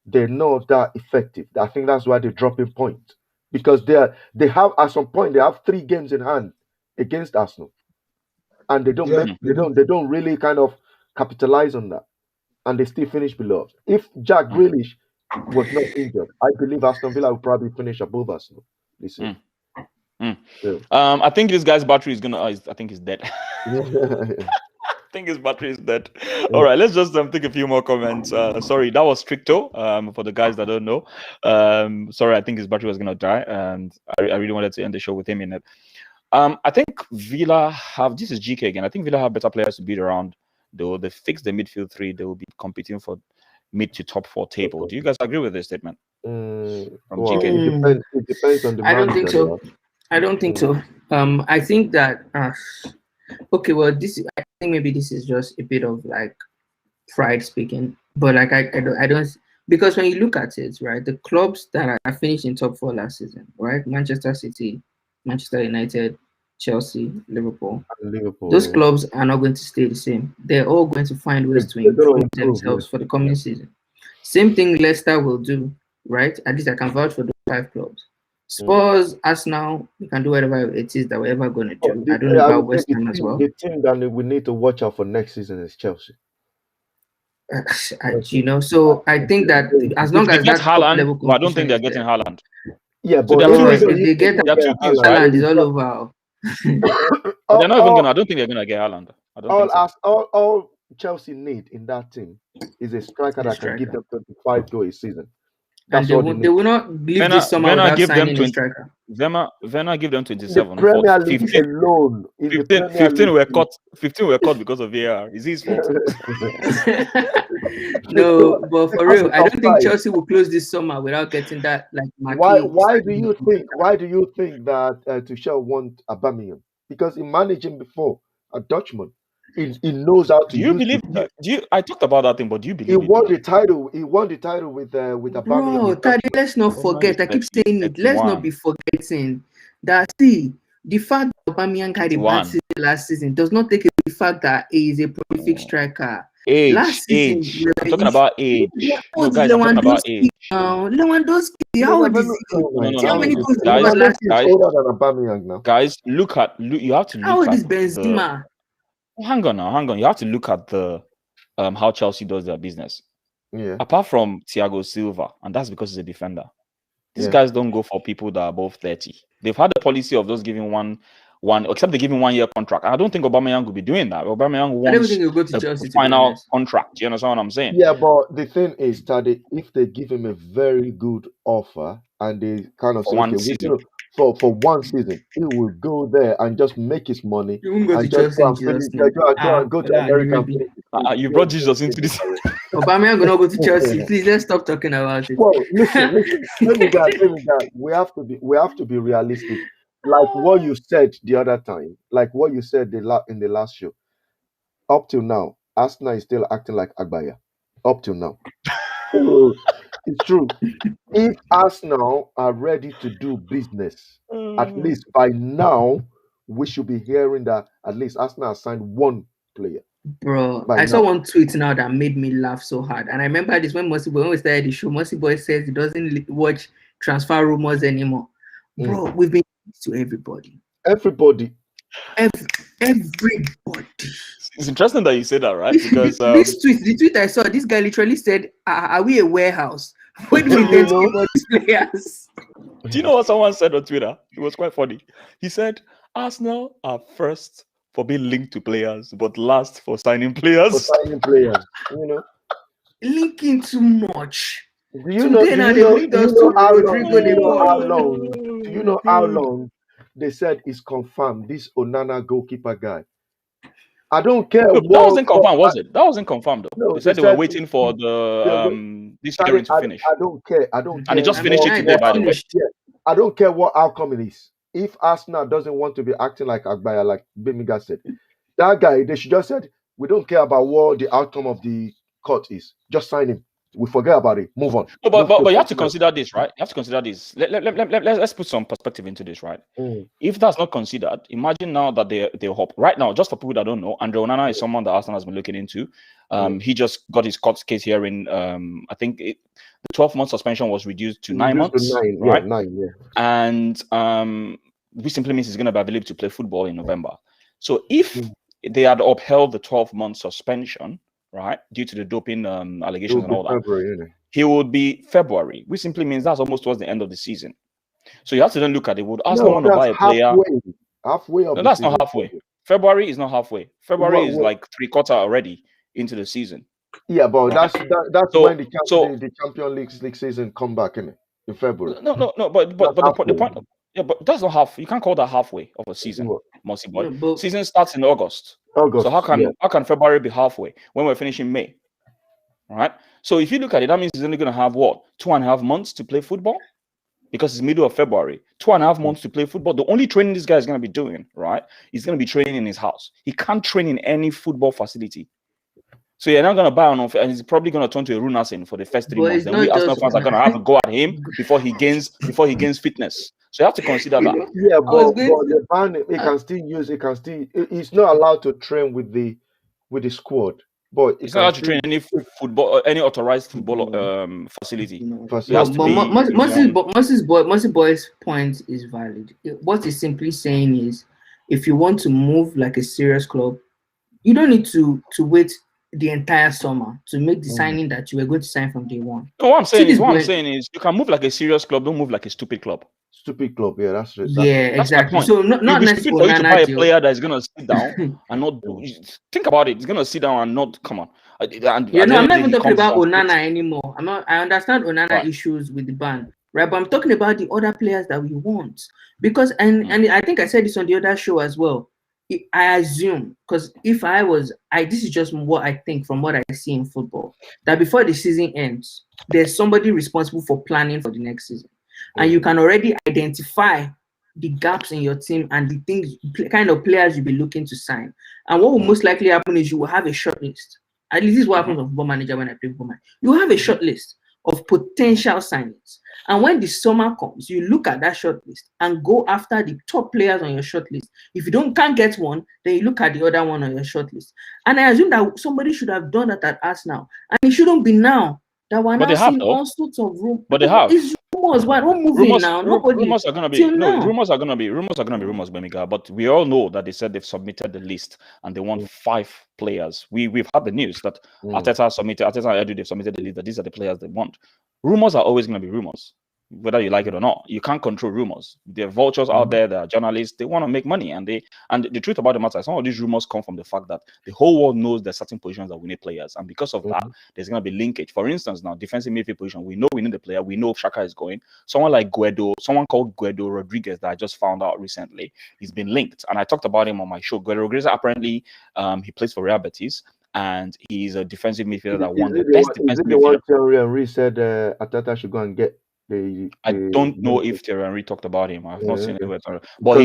they're not that effective. I think that's why they're dropping points because they have at some point they have 3 games in hand against Arsenal, and they don't really kind of capitalize on that. And they still finish below. If Jack Grealish was not injured, I believe Aston Villa would probably finish above Arsenal. Listen. I think this guy's battery is gonna. I think he's dead. I think his battery is dead. All right, let's just take a few more comments. Sorry, that was Stricto. For the guys that don't know, sorry, I think his battery was gonna die, and I really wanted to end the show with him in it. I think Villa have. This is GK again. I think Villa have better players to beat around. Though they fix the midfield 3, they will be competing for mid to top 4 table. Do you guys agree with this statement? From GK? It depends on the I don't think so. I don't think so. I think that okay, well, I think maybe this is just a bit of like pride speaking, but like I don't because when you look at it, right, the clubs that are finished in top 4 last season, right, Manchester City, Manchester United, Chelsea, Liverpool. Those clubs are not going to stay the same. They're all going to find ways to improve themselves for the coming season. Same thing Leicester will do, right? At least I can vouch for those 5 clubs. Spurs, Arsenal, you can do whatever it is that we're ever going to do. I don't know about West Ham as well. The team that we need to watch out for next season is Chelsea. So I think that as long as that Haaland, level, but I don't think they're getting Haaland. Yeah, but if they get Haaland, is all over. They're not even gonna. I don't think they're gonna get Haaland. I don't think so. All Chelsea need in that team is a striker that can give them 25 goals a season. That's and they will not leave this summer without signing a striker. Werner give them 27. The Premier League 15, alone. 15 were cut. 15 were cut because of VAR. Is his fault? No, but for real, I don't think Chelsea will close this summer without getting that. Like, why do you think that Tuchel want Aubameyang? Because he managed him before at Dortmund. He knows how to. Do you believe? I talked about that thing, but do you believe? He won the title. He won the title with Aubameyang. Bro, Tade, let's not forget. I keep saying it. Let's not be forgetting that. See, the fact that Aubameyang had a bad season last season does not take the fact that he is a prolific striker. Last season, I'm talking about age. No, guys, I'm talking about age. Lewandowski, how old is he? How many goals last year? Guys, look. You have to look. How old is Benzema? Hang on. You have to look at the how Chelsea does their business. Yeah. Apart from Thiago Silva, and that's because he's a defender. These guys don't go for people that are above 30. They've had the policy of just giving one, except they give him 1 year contract. I don't think Aubameyang will be doing that. Aubameyang wants the final contract. Do you understand what I'm saying? Yeah, but the thing is that if they give him a very good offer and they kind of say, for 1 season, he will go there and just make his money and just go to America. You brought Jesus into this. Aubameyang gonna go to Chelsea. Please, let's stop talking about it. Well, listen. Let me go. We have to be realistic. Like what you said the other time, like what you said in the last show. Up till now, Arsenal is still acting like Agbaya. Up till now. It's true. If Arsenal are ready to do business, at least by now, we should be hearing that at least Arsenal has signed 1 player. Bro, I saw one tweet now that made me laugh so hard. And I remember this when we started the show, Mossyboy says he doesn't watch transfer rumors anymore. Bro, we've been to everybody. Everybody. It's interesting that you say that, right? Because the tweet I saw, this guy literally said, "Are we a warehouse? When we get all these players?" Do you know what someone said on Twitter? It was quite funny. He said, "Arsenal are first for being linked to players, but last for signing players." Linking too much. Do you know how long they said it's confirmed? This Onana goalkeeper guy. I don't care. No, that wasn't confirmed, was it? That wasn't confirmed though. No, they said they were waiting for this hearing to finish. I don't care. And they just finished it today, by the way. Yeah. I don't care what outcome it is. If Arsenal doesn't want to be acting like Agbaya, like Gbemiga said, that guy, they should just said, we don't care about what the outcome of the court is. Just sign him. We forget about it. Move on. No, but you have to consider this, right? You have to consider this. Let's put some perspective into this, right? If that's not considered, imagine now that they hop right now. Just for people that don't know, Andre Onana is someone that Arsenal has been looking into. He just got his court case here in. I think the 12-month suspension was reduced to 9 months, right? 9, yeah. And which simply means he's going to be available to play football in November. So if they had upheld the 12-month suspension, right, due to the doping allegations and all that, he would be February, which simply means that's almost towards the end of the season. So you have to then look at it. Would Arsenal want to buy a player? Halfway. No, that's not halfway. February is not halfway. February is like 3/4 already into the season. Yeah, but that's when the Champions League season come back in February. No. But the point. Yeah, but that's not half. You can't call that halfway of a season, Mossyboy. Season starts in August. So how can February be halfway when we're finishing May? All right. So if you look at it, that means he's only going to have what, 2.5 months to play football, because it's middle of February. 2.5 months to play football. The only training this guy is going to be doing, right, he's going to be training in his house. He can't train in any football facility. So you're not going to buy on, and he's probably going to turn to a Runasen for the first 3 months. Then we Arsenal fans are going to have to go at him before he gains fitness. So you have to consider that. Yeah, but the ban, he can still use. He's not allowed to train with the squad But it's not allowed to train any football, any authorized football facility. It has to be. Mossyboy's point is valid. What he's simply saying is, if you want to move like a serious club, you don't need to wait the entire summer to make the signing that you were going to sign from day one. No, what I'm saying is you can move like a serious club, don't move like a stupid club. Stupid club, yeah, that's right. Exactly. So not necessarily for you to buy a player that is gonna sit down and not do. Think about it. He's gonna sit down and not come on. I'm not even talking about Onana anymore. I understand Onana issues with the ban, right? But I'm talking about the other players that we want, because and I think I said this on the other show as well. I assume, because if I was, this is just what I think from what I see in football, that before the season ends, there's somebody responsible for planning for the next season. And you can already identify the gaps in your team and the things, kind of players you'll be looking to sign. And what will most likely happen is you will have a short list. At least this is what happens with football manager when I play football manager. You have a short list of potential signings. And when the summer comes, you look at that short list and go after the top players on your short list. If you can't get one, then you look at the other one on your short list. And I assume that somebody should have done that at Arsenal. And it shouldn't be now. That we're now seeing all sorts of room. But they have. It's rumors. What moving now? Rumors are gonna be rumors are gonna be rumors, Gbemiga. But we all know that they said they've submitted the list and they want 5 players. We've had the news that Arteta and Edu, they've submitted the list that these are the players they want. Rumors are always gonna be rumors, whether you like it or not. You can't control rumors. There are vultures out there, there are journalists, they want to make money, and the truth about the matter is some of these rumors come from the fact that the whole world knows there's certain positions that we need players, and because of that, there's going to be linkage. For instance, now defensive midfield position, we know we need the player, we know if Xhaka is going. Someone like someone called Guedo Rodriguez that I just found out recently, he's been linked, and I talked about him on my show. Guedo Rodriguez apparently he plays for Real Betis, and he's a defensive midfielder that won the best defensive midfielder. Thierry Henry said Arteta should go and get. I don't know if Thierry Henry talked about him. I've not seen it, but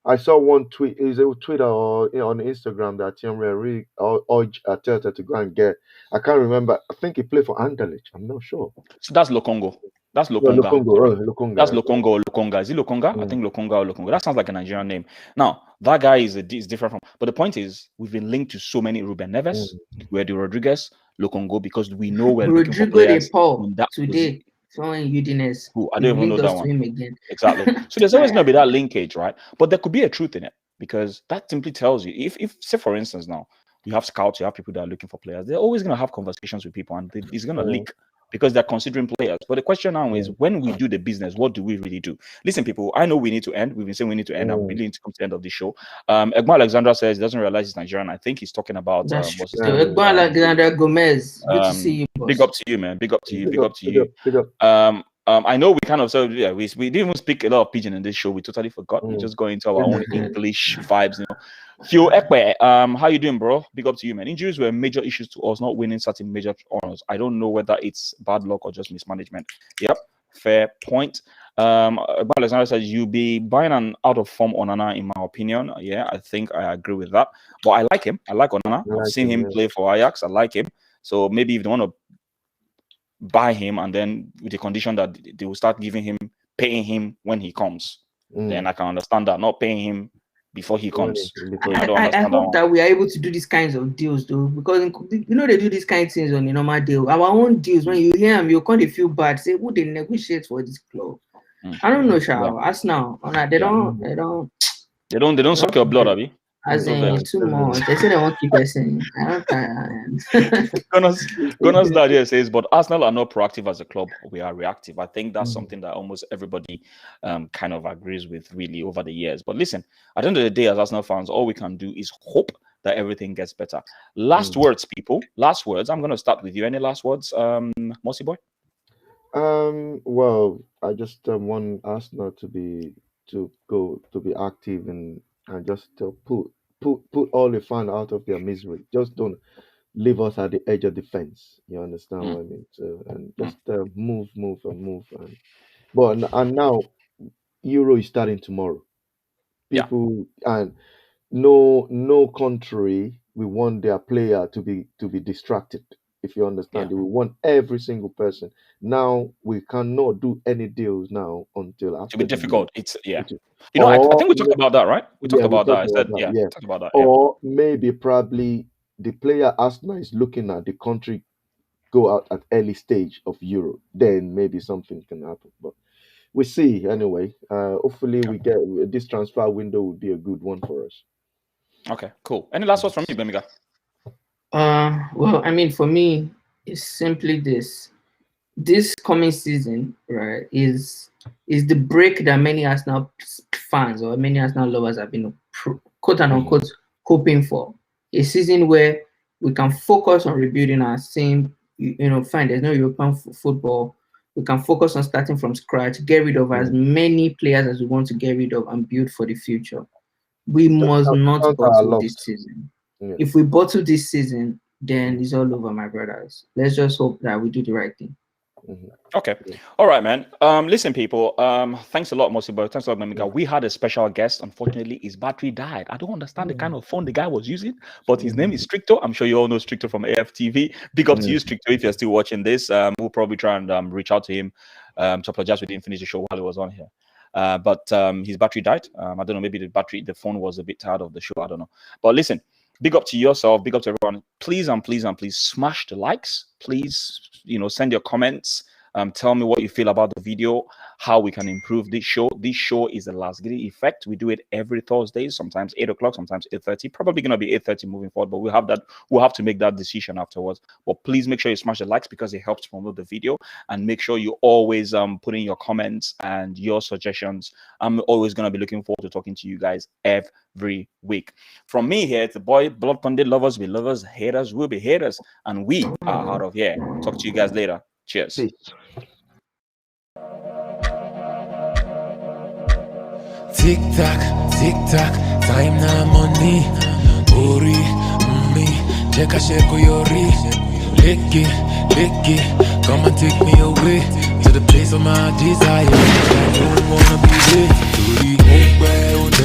I saw one tweet. Is a Twitter or on Instagram that Thierry Henry urged Arteta to go and get. I can't remember. I think he played for Anderlecht. I'm not sure. So that's Lokongo. That's Lokonga. Lokonga. That's Lokonga or Lokonga. Is it Lokonga? I think Lokonga or Lokonga. That sounds like a Nigerian name. Now, that guy is different from. But the point is, we've been linked to so many Ruben Neves, Guedo Rodriguez, Lokongo, because we know we're looking for players in that today. Showing Udinese. I don't even know that one. Exactly. So there's always going to be that linkage, right? But there could be a truth in it, because that simply tells you, if say for instance now, you have scouts, you have people that are looking for players, they're always going to have conversations with people, and it's going to link, because they're considering players. But the question now is, when we do the business, what do we really do? Listen, people, I know we need to end. We've been saying we need to end, and we really need to come to the end of the show. Egma Alexandra says he doesn't realize he's Nigerian. I think he's talking about Egma Alexandra Gomez. Good to see you, boss. Big up to you, man. Big up to you. Big up to you. I know we kind of said, we didn't even speak a lot of pidgin in this show. We totally forgot. We just go into our own English vibes, Phil Ekpe, how you doing, bro? Big up to you, man. Injuries were major issues to us, not winning certain major honors. I don't know whether it's bad luck or just mismanagement. Yep, fair point. Alexander says you'll be buying an out of form Onana, in my opinion. Yeah, I think I agree with that. But I like him. I like Onana. I've seen him play for Ajax. I like him. So maybe if they want to buy him, and then with the condition that they will start paying him when he comes, then I can understand that. Not paying him before he comes. I hope that we are able to do these kinds of deals, though, because they do these kind of things on the normal deal. Our own deals, when you hear them, you can't feel bad. Say, would they negotiate for this club? I don't know, Shao. As now, they don't suck your blood, Abby. As in too much. They say they won't keep us in. Gunners Dad says, but Arsenal are not proactive as a club. We are reactive. I think that's something that almost everybody kind of agrees with, really, over the years. But listen, at the end of the day, as Arsenal fans, all we can do is hope that everything gets better. Last words, people. Last words. I'm going to start with you. Any last words, Mossyboy? Well, I just want Arsenal to be active and just put all the fun out of their misery. Just don't leave us at the edge of the fence. You understand what I mean? So, and just move. And now Euro is starting tomorrow. People and no country will want their player to be distracted. If you understand, we want every single person. Now we cannot do any deals now until after. It'll be difficult. I think we talked about that, right? We talked about that. I said, talked about that. Or maybe probably the player Arsenal is looking at the country go out at early stage of Euro, then maybe something can happen. But we see anyway. Hopefully, we get this transfer window would be a good one for us. Okay, cool. Any last words from you, Gbemiga? Well, I mean, for me, it's simply this. This coming season, right, is the break that many Arsenal fans or many Arsenal lovers have been quote and unquote hoping for. A season where we can focus on rebuilding our same, fine, there's no European football. We can focus on starting from scratch, get rid of as many players as we want to get rid of and build for the future. We must not bottle this season. Yeah. If we bottle this season, then it's all over, my brothers. Let's just hope that we do the right thing. Okay. All right, man. Listen, people. Thanks a lot, Mossyboy. Thanks a lot, Gbemiga. We had a special guest. Unfortunately, his battery died. I don't understand the kind of phone the guy was using, but his name is Stricto. I'm sure you all know Stricto from AFTV. Big up to you, Stricto, if you're still watching this. We'll probably try and reach out to him to apologize. We didn't finish the show while he was on here. But his battery died. I don't know. Maybe the phone was a bit tired of the show. I don't know. But listen, big up to yourself. Big up to everyone. Please and please and please smash the likes. Please, send your comments. Tell me what you feel about the video, how we can improve this show. This show is the Lasgidi Effect. We do it every Thursday, sometimes 8 o'clock, sometimes 8:30. Probably going to be 8:30 moving forward, but we'll have to make that decision afterwards. But please make sure you smash the likes because it helps promote the video. And make sure you always put in your comments and your suggestions. I'm always going to be looking forward to talking to you guys every week. From me here, it's the boy, Blood Pundit. Lovers be lovers, haters will be haters. And we are out of here. Talk to you guys later. Cheers. Peace. Tick tock, time na money. Ori, me, check a shake yori. Lick it, come and take me away to the place of my desire. I don't wanna be there.